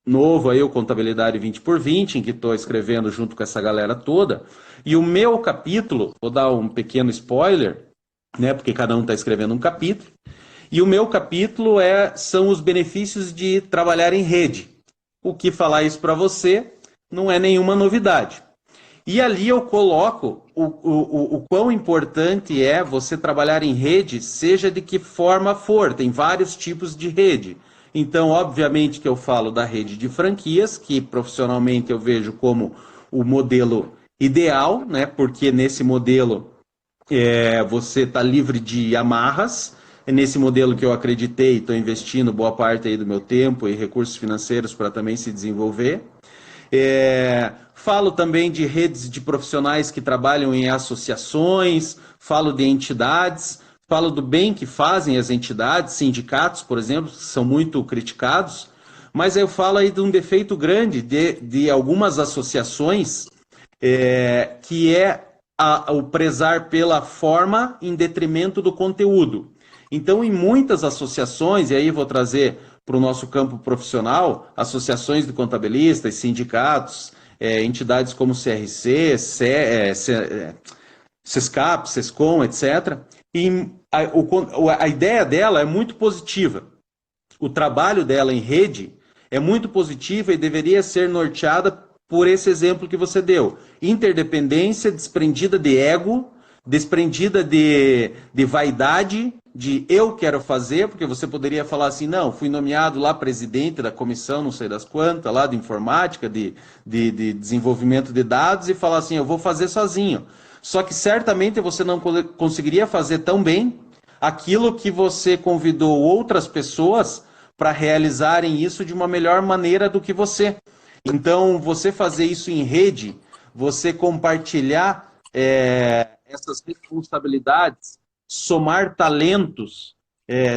Speaker 1: novo aí, o Contabilidade 20x20, em que estou escrevendo junto com essa galera toda, e o meu capítulo, vou dar um pequeno spoiler, né, porque cada um está escrevendo um capítulo, e o meu capítulo são os benefícios de trabalhar em rede. O que falar isso para você não é nenhuma novidade. E ali eu coloco o quão importante é você trabalhar em rede, seja de que forma for, tem vários tipos de rede. Então, obviamente que eu falo da rede de franquias, que profissionalmente eu vejo como o modelo ideal, né? Porque nesse modelo você está livre de amarras. É nesse modelo que eu acreditei, estou investindo boa parte aí do meu tempo e recursos financeiros para também se desenvolver. Falo também de redes de profissionais que trabalham em associações, falo de entidades, falo do bem que fazem as entidades, sindicatos, por exemplo, que são muito criticados, mas eu falo aí de um defeito grande de algumas associações, que é o prezar pela forma em detrimento do conteúdo. Então, em muitas associações, e aí vou trazer para o nosso campo profissional, associações de contabilistas, sindicatos, entidades como CRC, SESCAP, SESCOM, etc., e a ideia dela é muito positiva. O trabalho dela em rede é muito positiva e deveria ser norteada por esse exemplo que você deu. Interdependência desprendida de ego, desprendida de vaidade, de eu quero fazer, porque você poderia falar assim, não, fui nomeado lá presidente da comissão, não sei das quantas, lá de informática, de desenvolvimento de dados, e falar assim, eu vou fazer sozinho. Só que certamente você não conseguiria fazer tão bem aquilo que você convidou outras pessoas para realizarem isso de uma melhor maneira do que você. Então, você fazer isso em rede, você compartilhar essas responsabilidades, somar talentos,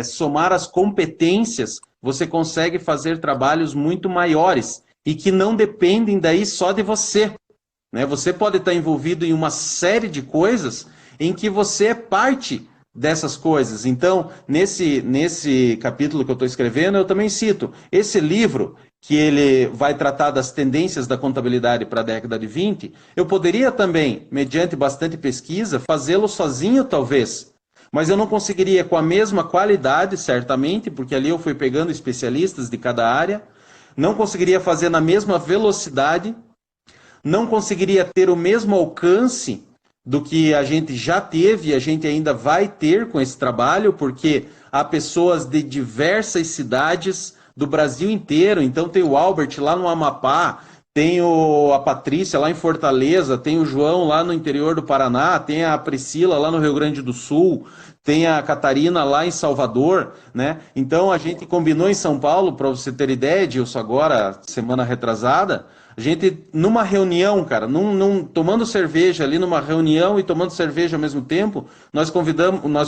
Speaker 1: somar as competências, você consegue fazer trabalhos muito maiores e que não dependem daí só de você, né? Você pode estar envolvido em uma série de coisas em que você é parte dessas coisas. Então, nesse capítulo que eu estou escrevendo, eu também cito esse livro que ele vai tratar das tendências da contabilidade para a década de 20. Eu poderia também, mediante bastante pesquisa, fazê-lo sozinho, talvez. Mas eu não conseguiria com a mesma qualidade, certamente, porque ali eu fui pegando especialistas de cada área. Não conseguiria fazer na mesma velocidade, não conseguiria ter o mesmo alcance do que a gente já teve e a gente ainda vai ter com esse trabalho, porque há pessoas de diversas cidades do Brasil inteiro. Então tem o Albert lá no Amapá, tem a Patrícia lá em Fortaleza, tem o João lá no interior do Paraná, tem a Priscila lá no Rio Grande do Sul, tem a Catarina lá em Salvador, né? Então a gente combinou em São Paulo, para você ter ideia, Dilson, agora, semana retrasada, a gente, numa reunião, cara, tomando cerveja ali, numa reunião e tomando cerveja ao mesmo tempo, nós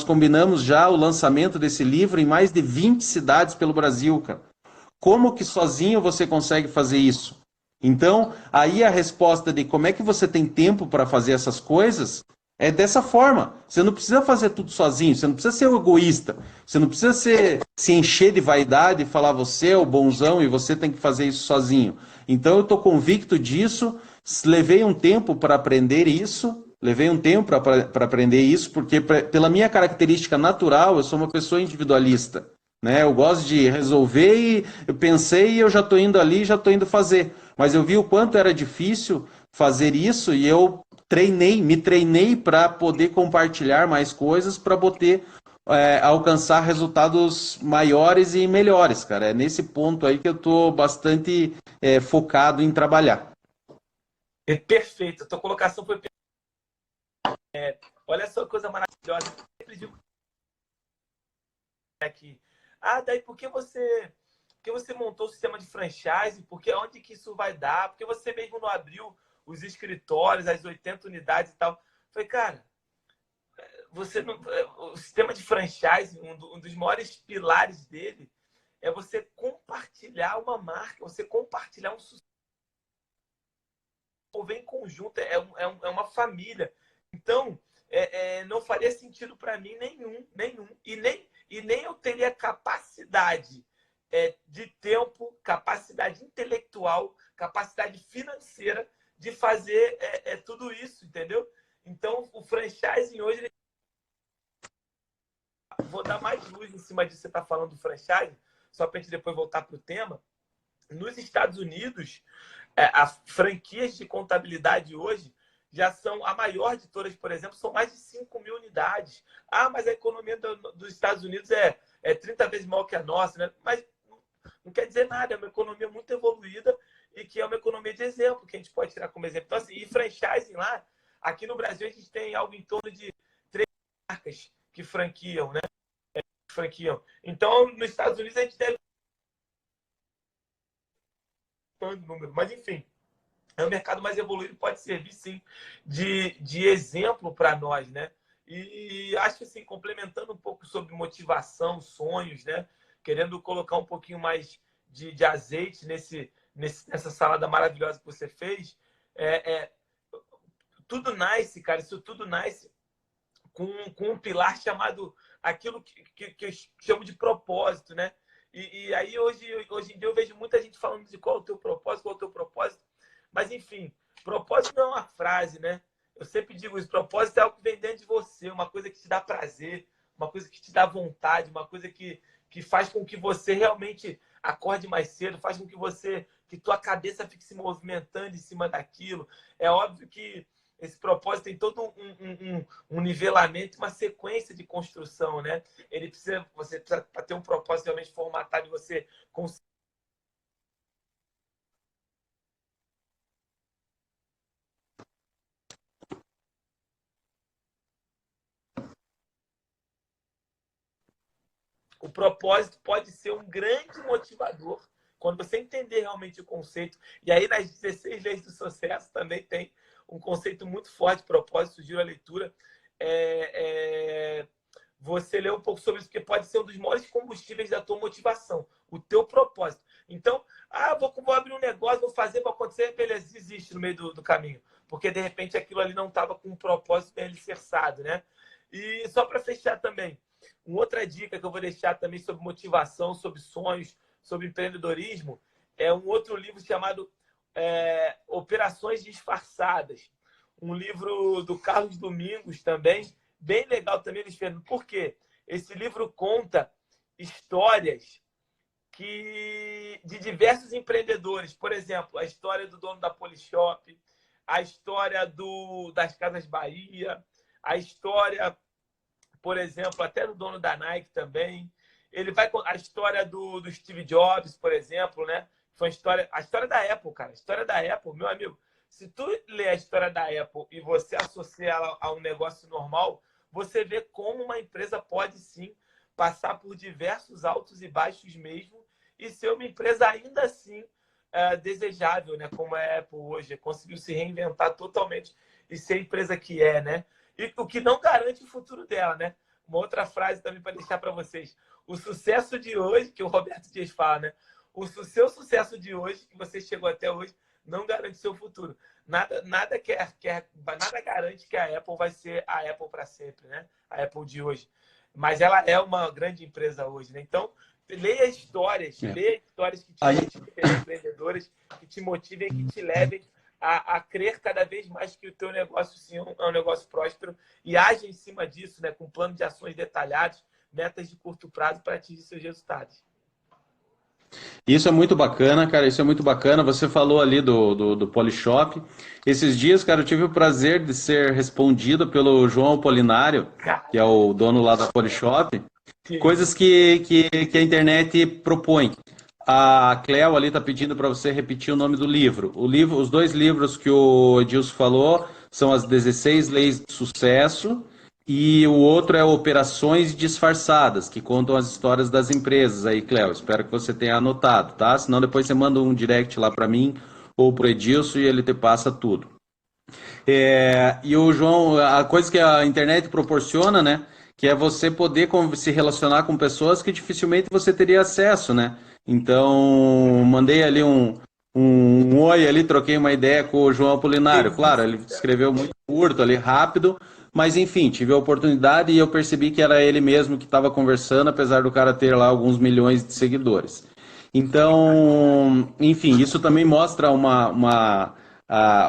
Speaker 1: combinamos já o lançamento desse livro em mais de 20 cidades pelo Brasil, cara. Como que sozinho você consegue fazer isso? Então, aí a resposta de como é que você tem tempo para fazer essas coisas é dessa forma. Você não precisa fazer tudo sozinho, você não precisa ser egoísta, você não precisa se encher de vaidade e falar você é o bonzão e você tem que fazer isso sozinho. Então, eu estou convicto disso, levei um tempo para aprender isso, porque pela minha característica natural, eu sou uma pessoa individualista. Né? Eu gosto de resolver e eu pensei e eu já estou indo ali, já estou indo fazer. Mas eu vi o quanto era difícil fazer isso e eu me treinei para poder compartilhar mais coisas para poder alcançar resultados maiores e melhores, cara. É nesse ponto aí que eu estou bastante focado em trabalhar.
Speaker 2: É perfeito. A tua colocação foi perfeita. Olha só que coisa maravilhosa. Eu sempre digo aqui. Daí por que você montou o sistema de franchise? Porque onde que isso vai dar? Porque você mesmo não abriu os escritórios, as 80 unidades e tal. Falei, cara, você não, o sistema de franchise, um dos maiores pilares dele é você compartilhar uma marca, você compartilhar um sucesso, vem em conjunto, é uma família. Então, não faria sentido para mim nenhum. E nem eu teria capacidade de tempo, capacidade intelectual, capacidade financeira de fazer tudo isso, entendeu? Então, o franchising hoje, vou dar mais luz em cima disso que você está falando do franchising, só para a gente depois voltar para o tema. Nos Estados Unidos, as franquias de contabilidade hoje já são a maior de todas, por exemplo, são mais de 5 mil unidades. Mas a economia dos Estados Unidos é 30 vezes maior que a nossa, né? Mas não quer dizer nada, é uma economia muito evoluída e que é uma economia de exemplo, que a gente pode tirar como exemplo. Então, assim, e franchising lá, aqui no Brasil a gente tem algo em torno de 3 marcas que franquiam, né? Então, nos Estados Unidos a gente deve número, mas enfim, é um mercado mais evoluído, pode servir sim de exemplo para nós, né? E acho que assim, complementando um pouco sobre motivação, sonhos, né? Querendo colocar um pouquinho mais de azeite nessa salada maravilhosa que você fez, tudo nasce, cara, isso tudo nasce com um pilar chamado aquilo que eu chamo de propósito, né? E aí hoje em dia eu vejo muita gente falando de qual é o teu propósito, mas enfim, propósito não é uma frase, né? Eu sempre digo isso, propósito é algo que vem dentro de você, uma coisa que te dá prazer, uma coisa que te dá vontade, uma coisa que faz com que você realmente acorde mais cedo, faz com que tua cabeça fique se movimentando em cima daquilo. É óbvio que esse propósito tem todo um nivelamento, uma sequência de construção, né? Você precisa para ter um propósito realmente formatado, você conseguir. O propósito pode ser um grande motivador quando você entender realmente o conceito. E aí, nas 16 leis do sucesso, também tem um conceito muito forte, propósito, sugiro a leitura. Você lê um pouco sobre isso, porque pode ser um dos maiores combustíveis da tua motivação, o teu propósito. Então, vou abrir um negócio, vou fazer, vai acontecer, beleza, desiste no meio do caminho. Porque, de repente, aquilo ali não estava com um propósito bem alicerçado, né? E só para fechar também, uma outra dica que eu vou deixar também sobre motivação, sobre sonhos, sobre empreendedorismo, é um outro livro chamado Operações Disfarçadas. Um livro do Carlos Domingos também, bem legal também, Luiz Fernando. Por quê? Esse livro conta histórias de diversos empreendedores. Por exemplo, a história do dono da Polishop, a história das Casas Bahia, a história, por exemplo, até do dono da Nike também. Ele vai com a história do Steve Jobs, por exemplo, né? Foi a história da Apple, cara. A história da Apple, meu amigo. Se tu lê a história da Apple e você associa ela a um negócio normal, você vê como uma empresa pode sim passar por diversos altos e baixos mesmo e ser uma empresa ainda assim desejável, né? Como a Apple hoje conseguiu se reinventar totalmente e ser a empresa que é, né? E o que não garante o futuro dela, né? Uma outra frase também para deixar para vocês. O sucesso de hoje, que o Roberto Dias fala, né? O seu sucesso de hoje, que você chegou até hoje, não garante seu futuro. Nada garante que a Apple vai ser a Apple para sempre, né? A Apple de hoje. Mas ela é uma grande empresa hoje, né? Então, leia histórias que te motivem, empreendedoras, que te motivem, que te levem a crer cada vez mais que o teu negócio sim é um negócio próspero e age em cima disso, né? Com plano de ações detalhados, metas de curto prazo para atingir seus resultados.
Speaker 1: Isso é muito bacana, cara, isso é muito bacana. Você falou ali do Polishop. Esses dias, cara, eu tive o prazer de ser respondido pelo João Apolinário, que é o dono lá da Polishop, coisas que a internet propõe. A Cleo ali está pedindo para você repetir o nome do livro. Os dois livros que o Edilson falou são as 16 Leis de Sucesso e o outro é Operações Disfarçadas, que contam as histórias das empresas. Aí, Cleo, espero que você tenha anotado, tá? Senão depois você manda um direct lá para mim ou para o Edilson e ele te passa tudo. E o João, a coisa que a internet proporciona, né? Que é você poder se relacionar com pessoas que dificilmente você teria acesso, né? Então, mandei ali um oi ali, troquei uma ideia com o João Apolinário. Claro, ele escreveu muito curto ali, rápido, mas enfim, tive a oportunidade e eu percebi que era ele mesmo que estava conversando, apesar do cara ter lá alguns milhões de seguidores. Então, enfim, isso também mostra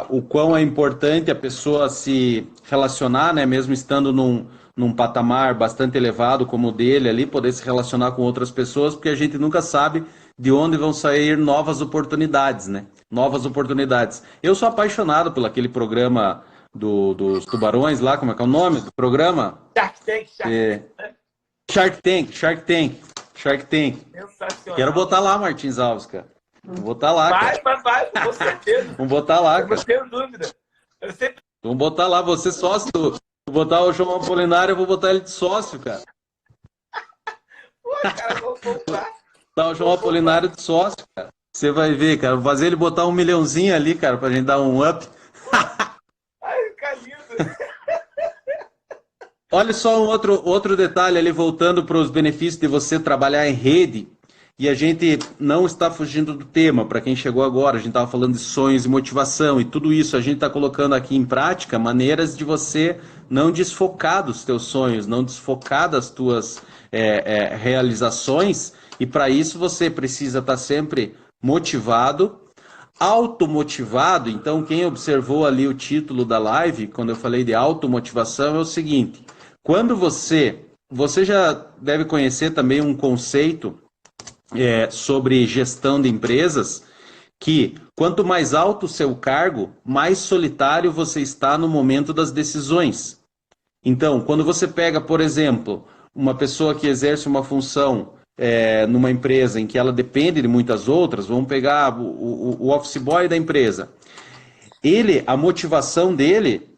Speaker 1: o quão é importante a pessoa se relacionar, né, mesmo estando num patamar bastante elevado como o dele ali, poder se relacionar com outras pessoas, porque a gente nunca sabe de onde vão sair novas oportunidades, né? Novas oportunidades. Eu sou apaixonado por aquele programa dos tubarões lá, como é que é o nome do programa? Shark Tank.
Speaker 2: Sensacional.
Speaker 1: Quero botar lá, Martins Alves, cara. Vou botar lá,
Speaker 2: vai, com certeza.
Speaker 1: Vamos botar lá, cara.
Speaker 2: Eu não tenho dúvida.
Speaker 1: Vamos botar lá, você sócio. Vou botar o João Apolinário, eu vou botar ele de sócio, cara.
Speaker 2: Pô, cara, vou comprar.
Speaker 1: Botar o João Apolinário de sócio, cara. Você vai ver, cara. Vou fazer ele botar 1 milhãozinho ali, cara, pra gente dar um up.
Speaker 2: Ai, fica lindo.
Speaker 1: Olha só um outro detalhe ali, voltando para os benefícios de você trabalhar em rede. E a gente não está fugindo do tema. Para quem chegou agora, a gente estava falando de sonhos e motivação. E tudo isso a gente está colocando aqui em prática, maneiras de você não desfocar dos teus sonhos, não desfocar das tuas realizações. E para isso você precisa estar sempre motivado, automotivado. Então, quem observou ali o título da live, quando eu falei de automotivação, é o seguinte. Quando você já deve conhecer também um conceito sobre gestão de empresas, que quanto mais alto o seu cargo, mais solitário você está no momento das decisões. Então, quando você pega, por exemplo, uma pessoa que exerce uma função numa empresa em que ela depende de muitas outras, vamos pegar o office boy da empresa. A motivação dele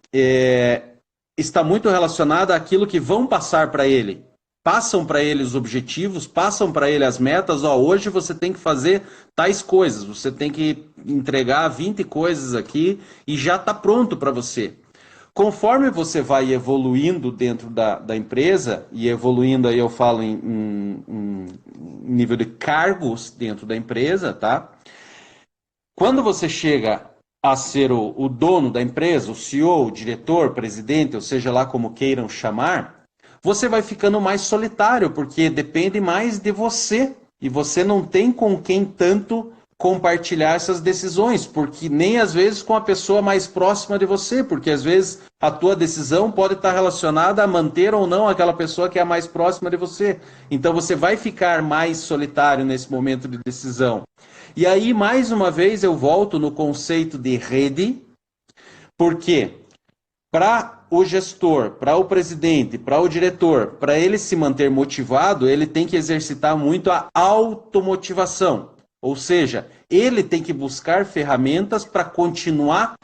Speaker 1: está muito relacionada àquilo que vão passar para ele, passam para ele os objetivos, passam para ele as metas, ó, hoje você tem que fazer tais coisas, você tem que entregar 20 coisas aqui e já está pronto para você. Conforme você vai evoluindo dentro da empresa, e evoluindo aí eu falo em nível de cargos dentro da empresa, tá? Quando você chega a ser o dono da empresa, o CEO, o diretor, presidente, ou seja lá como queiram chamar, você vai ficando mais solitário, porque depende mais de você. E você não tem com quem tanto compartilhar essas decisões, porque nem às vezes com a pessoa mais próxima de você, porque às vezes a tua decisão pode estar relacionada a manter ou não aquela pessoa que é a mais próxima de você. Então você vai ficar mais solitário nesse momento de decisão. E aí, mais uma vez, eu volto no conceito de rede, porque para o gestor, para o presidente, para o diretor, para ele se manter motivado, ele tem que exercitar muito a automotivação. Ou seja, ele tem que buscar ferramentas para continuar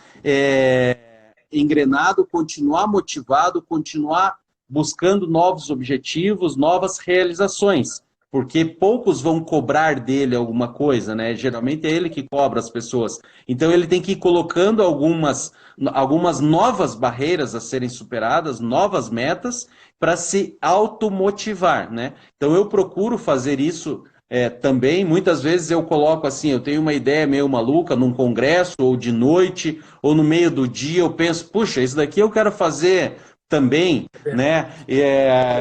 Speaker 1: engrenado, continuar motivado, continuar buscando novos objetivos, novas realizações. Porque poucos vão cobrar dele alguma coisa, né? Geralmente é ele que cobra as pessoas. Então ele tem que ir colocando algumas novas barreiras a serem superadas, novas metas, para se automotivar, né? Então eu procuro fazer isso também. Muitas vezes eu coloco assim, eu tenho uma ideia meio maluca num congresso, ou de noite, ou no meio do dia, eu penso, puxa, isso daqui eu quero fazer também, né?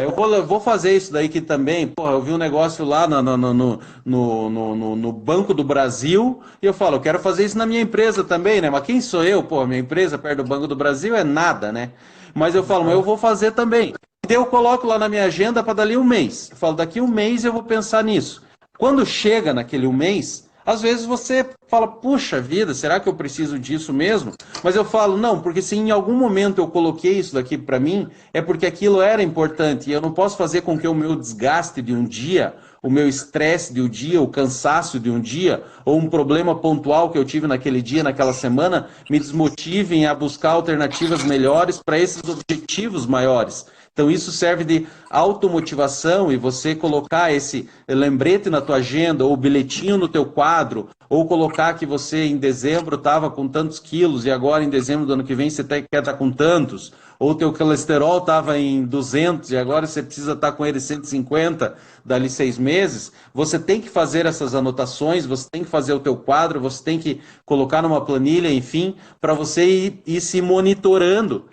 Speaker 1: Eu vou fazer isso daí que também, porra, eu vi um negócio lá no Banco do Brasil e eu falo, eu quero fazer isso na minha empresa também, né? Mas quem sou eu? Pô, minha empresa perto do Banco do Brasil é nada, né? Mas eu falo, mas eu vou fazer também. Então eu coloco lá na minha agenda para dali um mês. Eu falo, daqui um mês eu vou pensar nisso. Quando chega naquele um mês, às vezes você fala, puxa vida, será que eu preciso disso mesmo? Mas eu falo, não, porque se em algum momento eu coloquei isso daqui para mim, é porque aquilo era importante. E eu não posso fazer com que o meu desgaste de um dia, o meu estresse de um dia, o cansaço de um dia, ou um problema pontual que eu tive naquele dia, naquela semana, me desmotivem a buscar alternativas melhores para esses objetivos maiores. Então isso serve de automotivação, e você colocar esse lembrete na tua agenda, ou bilhetinho no teu quadro, ou colocar que você em dezembro estava com tantos quilos e agora em dezembro do ano que vem você quer estar com tantos, ou teu colesterol estava em 200 e agora você precisa estar com ele 150 dali 6 meses. Você tem que fazer essas anotações, você tem que fazer o teu quadro, você tem que colocar numa planilha, enfim, para você ir se monitorando,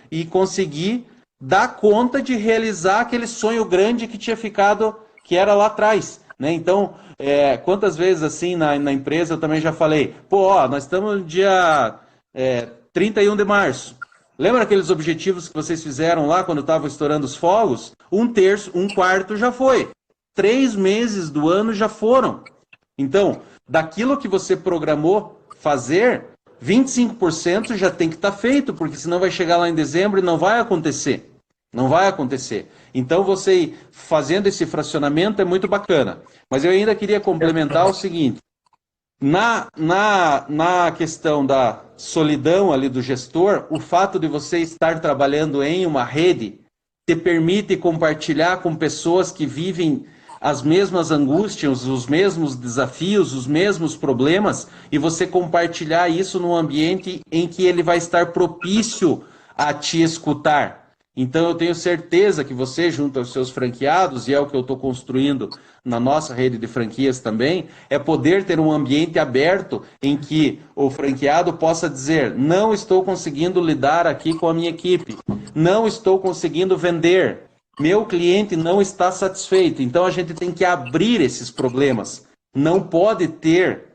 Speaker 1: e conseguir dar conta de realizar aquele sonho grande que tinha ficado, que era lá atrás, né? Então, quantas vezes assim na empresa eu também já falei, pô, ó, nós estamos no dia 31 de março. Lembra aqueles objetivos que vocês fizeram lá quando estavam estourando os fogos? Um terço, um quarto já foi. 3 meses do ano já foram. Então, daquilo que você programou fazer, 25% já tem que estar feito, porque senão vai chegar lá em dezembro e não vai acontecer. Não vai acontecer. Então, você ir fazendo esse fracionamento é muito bacana. Mas eu ainda queria complementar o seguinte. Na questão da solidão ali do gestor, o fato de você estar trabalhando em uma rede te permite compartilhar com pessoas que vivem as mesmas angústias, os mesmos desafios, os mesmos problemas, e você compartilhar isso num ambiente em que ele vai estar propício a te escutar. Então eu tenho certeza que você, junto aos seus franqueados, e é o que eu estou construindo na nossa rede de franquias também, é poder ter um ambiente aberto em que o franqueado possa dizer, não estou conseguindo lidar aqui com a minha equipe, não estou conseguindo vender, meu cliente não está satisfeito. Então a gente tem que abrir esses problemas. Não pode ter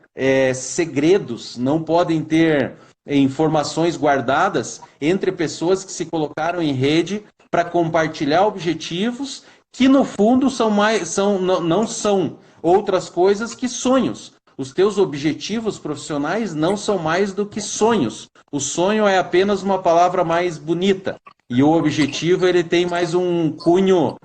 Speaker 1: segredos, não podem ter informações guardadas entre pessoas que se colocaram em rede para compartilhar objetivos que no fundo não são outras coisas que sonhos. Os teus objetivos profissionais não são mais do que sonhos. O sonho é apenas uma palavra mais bonita. E o objetivo ele tem mais um cunho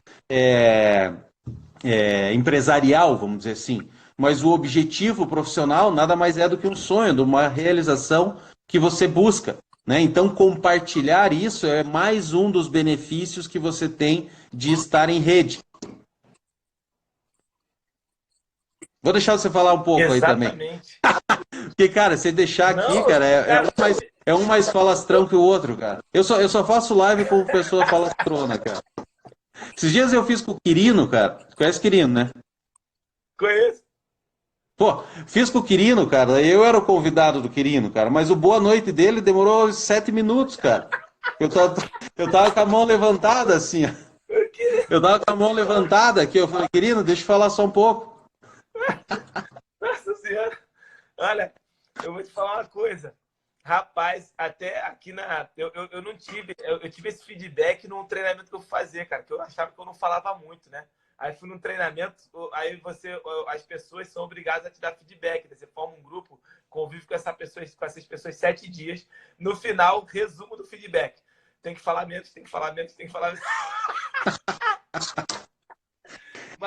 Speaker 1: empresarial, vamos dizer assim. Mas o objetivo profissional nada mais é do que um sonho, de uma realização que você busca. né? Então, compartilhar isso é mais um dos benefícios que você tem de estar em rede. Vou deixar você falar um pouco aí também.
Speaker 2: Exatamente.
Speaker 1: Porque, cara, você deixar aqui,
Speaker 2: Não,
Speaker 1: cara,
Speaker 2: cara,
Speaker 1: é um mais falastrão que o outro, cara. Eu só faço live com pessoa falastrona, cara. Esses dias eu fiz com o Quirino, cara. Conhece o Quirino, né?
Speaker 2: conheço.
Speaker 1: Pô, fiz com o Quirino, cara. Eu era o convidado do Quirino, cara. Mas o boa noite dele demorou 7 minutos, cara. Eu tava, eu tava com a mão levantada, assim, ó. Eu tava com a mão levantada aqui. Eu falei, Quirino, deixa eu falar só um pouco.
Speaker 2: Nossa Senhora. Olha, eu vou te falar uma coisa. Rapaz, até aqui na. Eu não tive. Eu tive esse feedback num treinamento que eu fui fazer, cara, que eu achava que eu não falava muito, né? Aí fui num treinamento, aí as pessoas são obrigadas a te dar feedback, né? Você forma um grupo, convive com essas pessoas 7 dias. No final, resumo do feedback. Tem que falar menos, tem que falar menos, tem que falar menos.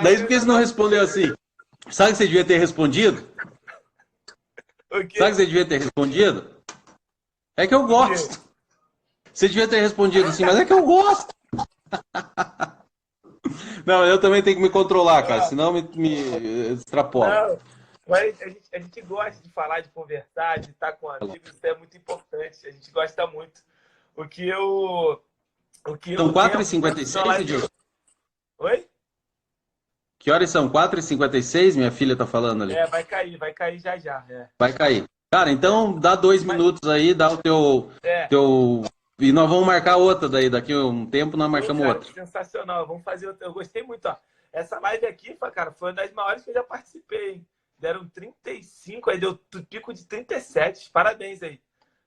Speaker 1: Daí por que você não respondeu assim? Sabe o que você devia ter respondido? Sabe o que você devia ter respondido? É que eu gosto. Você devia ter respondido assim, mas é que eu gosto. Não, eu também tenho que me controlar, cara, senão me extrapola.
Speaker 2: Não, mas a gente gosta de falar, de conversar, de estar com amigos, isso é muito importante. A gente gosta muito. O que eu
Speaker 1: São 4h56,
Speaker 2: tento na
Speaker 1: Edilson?
Speaker 2: Oi?
Speaker 1: Que horas são? 4h56, minha filha tá falando ali.
Speaker 2: Vai cair já já.
Speaker 1: Vai cair. Cara, então dá 2 minutos aí, dá o teu. E nós vamos marcar outra daí. Daqui a um tempo nós marcamos
Speaker 2: Cara,
Speaker 1: outra.
Speaker 2: sensacional. Vamos fazer outra. Eu gostei muito, ó. Essa live aqui, cara, foi uma das maiores que eu já participei, hein? Deram 35, aí deu pico de 37. Parabéns aí.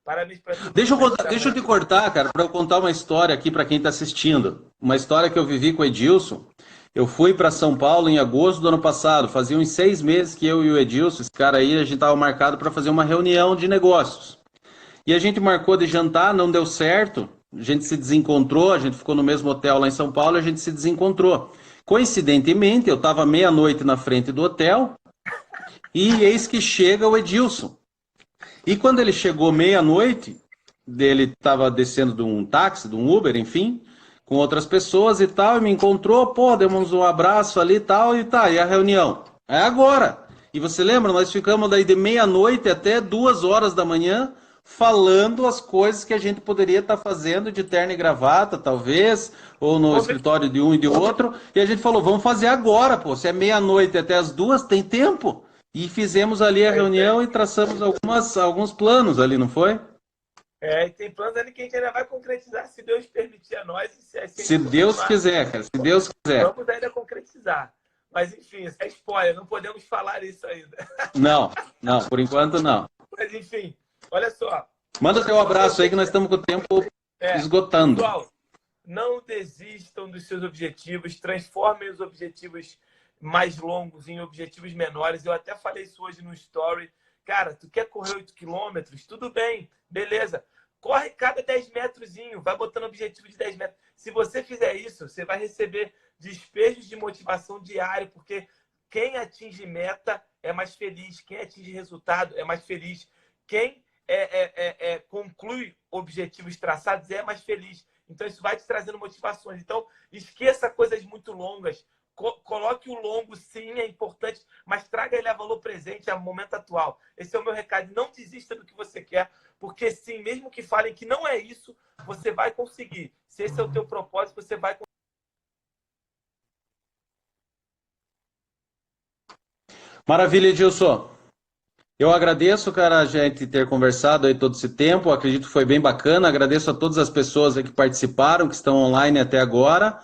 Speaker 2: Parabéns pra todo mundo.
Speaker 1: Deixa eu te cortar, cara, para eu contar uma história aqui para quem está assistindo. Uma história que eu vivi com o Edilson. Eu fui para São Paulo em agosto do ano passado. Fazia uns 6 meses que eu e o Edilson, esse cara aí, a gente estava marcado para fazer uma reunião de negócios. E a gente marcou de jantar, não deu certo. A gente se desencontrou, a gente ficou no mesmo hotel lá em São Paulo, a gente se desencontrou. Coincidentemente, eu estava meia-noite na frente do hotel e eis que chega o Edilson. E quando ele chegou meia-noite, ele estava descendo de um táxi, de um Uber, enfim, com outras pessoas e tal, e me encontrou, pô, demos um abraço ali e tal, e tá, e a reunião? É agora. E você lembra, nós ficamos daí de meia-noite até 2 horas da manhã, falando as coisas que a gente poderia estar fazendo de terno e gravata, talvez, ou no escritório de um e de outro, e a gente falou, vamos fazer agora, pô, se é meia-noite até as 2, tem tempo. E fizemos ali a reunião e traçamos alguns planos ali, não foi?
Speaker 2: E tem planos ali que a gente ainda vai concretizar, se Deus permitir a nós.
Speaker 1: Se Deus quiser, cara, se Deus quiser.
Speaker 2: Vamos ainda concretizar. Mas, enfim, isso é spoiler, não podemos falar isso ainda.
Speaker 1: Não, por enquanto não.
Speaker 2: Mas, enfim, olha só.
Speaker 1: Manda teu abraço aí que nós estamos com o tempo esgotando.
Speaker 2: Pessoal, não desistam dos seus objetivos, transformem os objetivos mais longos em objetivos menores. Eu até falei isso hoje no story. Cara, tu quer correr 8 quilômetros? Tudo bem, beleza. Corre cada 10 metrozinho, vai botando objetivo de 10 metros. Se você fizer isso, você vai receber despejos de motivação diário, porque quem atinge meta é mais feliz, quem atinge resultado é mais feliz, quem conclui objetivos traçados é mais feliz. Então, isso vai te trazendo motivações. Então, esqueça coisas muito longas. Coloque o longo, sim, é importante, mas traga ele a valor presente, ao momento atual. Esse é o meu recado. Não desista do que você quer, porque sim, mesmo que falem que não é isso, você vai conseguir. Se esse é o teu propósito, você vai conseguir.
Speaker 1: Maravilha, Edilson. Eu agradeço, cara, a gente ter conversado aí todo esse tempo. Eu acredito que foi bem bacana. Agradeço a todas as pessoas aí que participaram, que estão online até agora.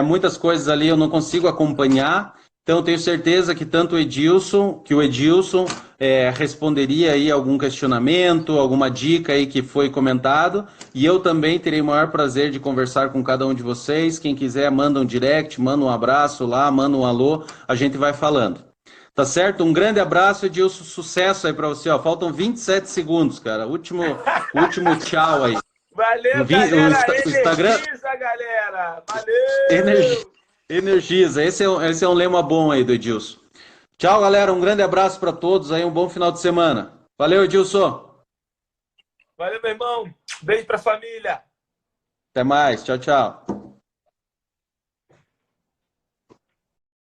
Speaker 1: Muitas coisas ali eu não consigo acompanhar. Então, eu tenho certeza que tanto o Edilson responderia aí algum questionamento, alguma dica aí que foi comentado. E eu também terei o maior prazer de conversar com cada um de vocês. Quem quiser, manda um direct, manda um abraço lá, manda um alô, a gente vai falando. Tá certo? Um grande abraço, Edilson. Sucesso aí pra você. Ó, faltam 27 segundos, cara. Último tchau aí.
Speaker 2: Valeu, galera. Energiza, galera. Valeu.
Speaker 1: Energiza. Esse é um lema bom aí do Edilson. Tchau, galera. Um grande abraço para todos aí. Um bom final de semana. Valeu, Edilson.
Speaker 2: Valeu, meu irmão. Beijo pra família.
Speaker 1: Até mais. Tchau, tchau.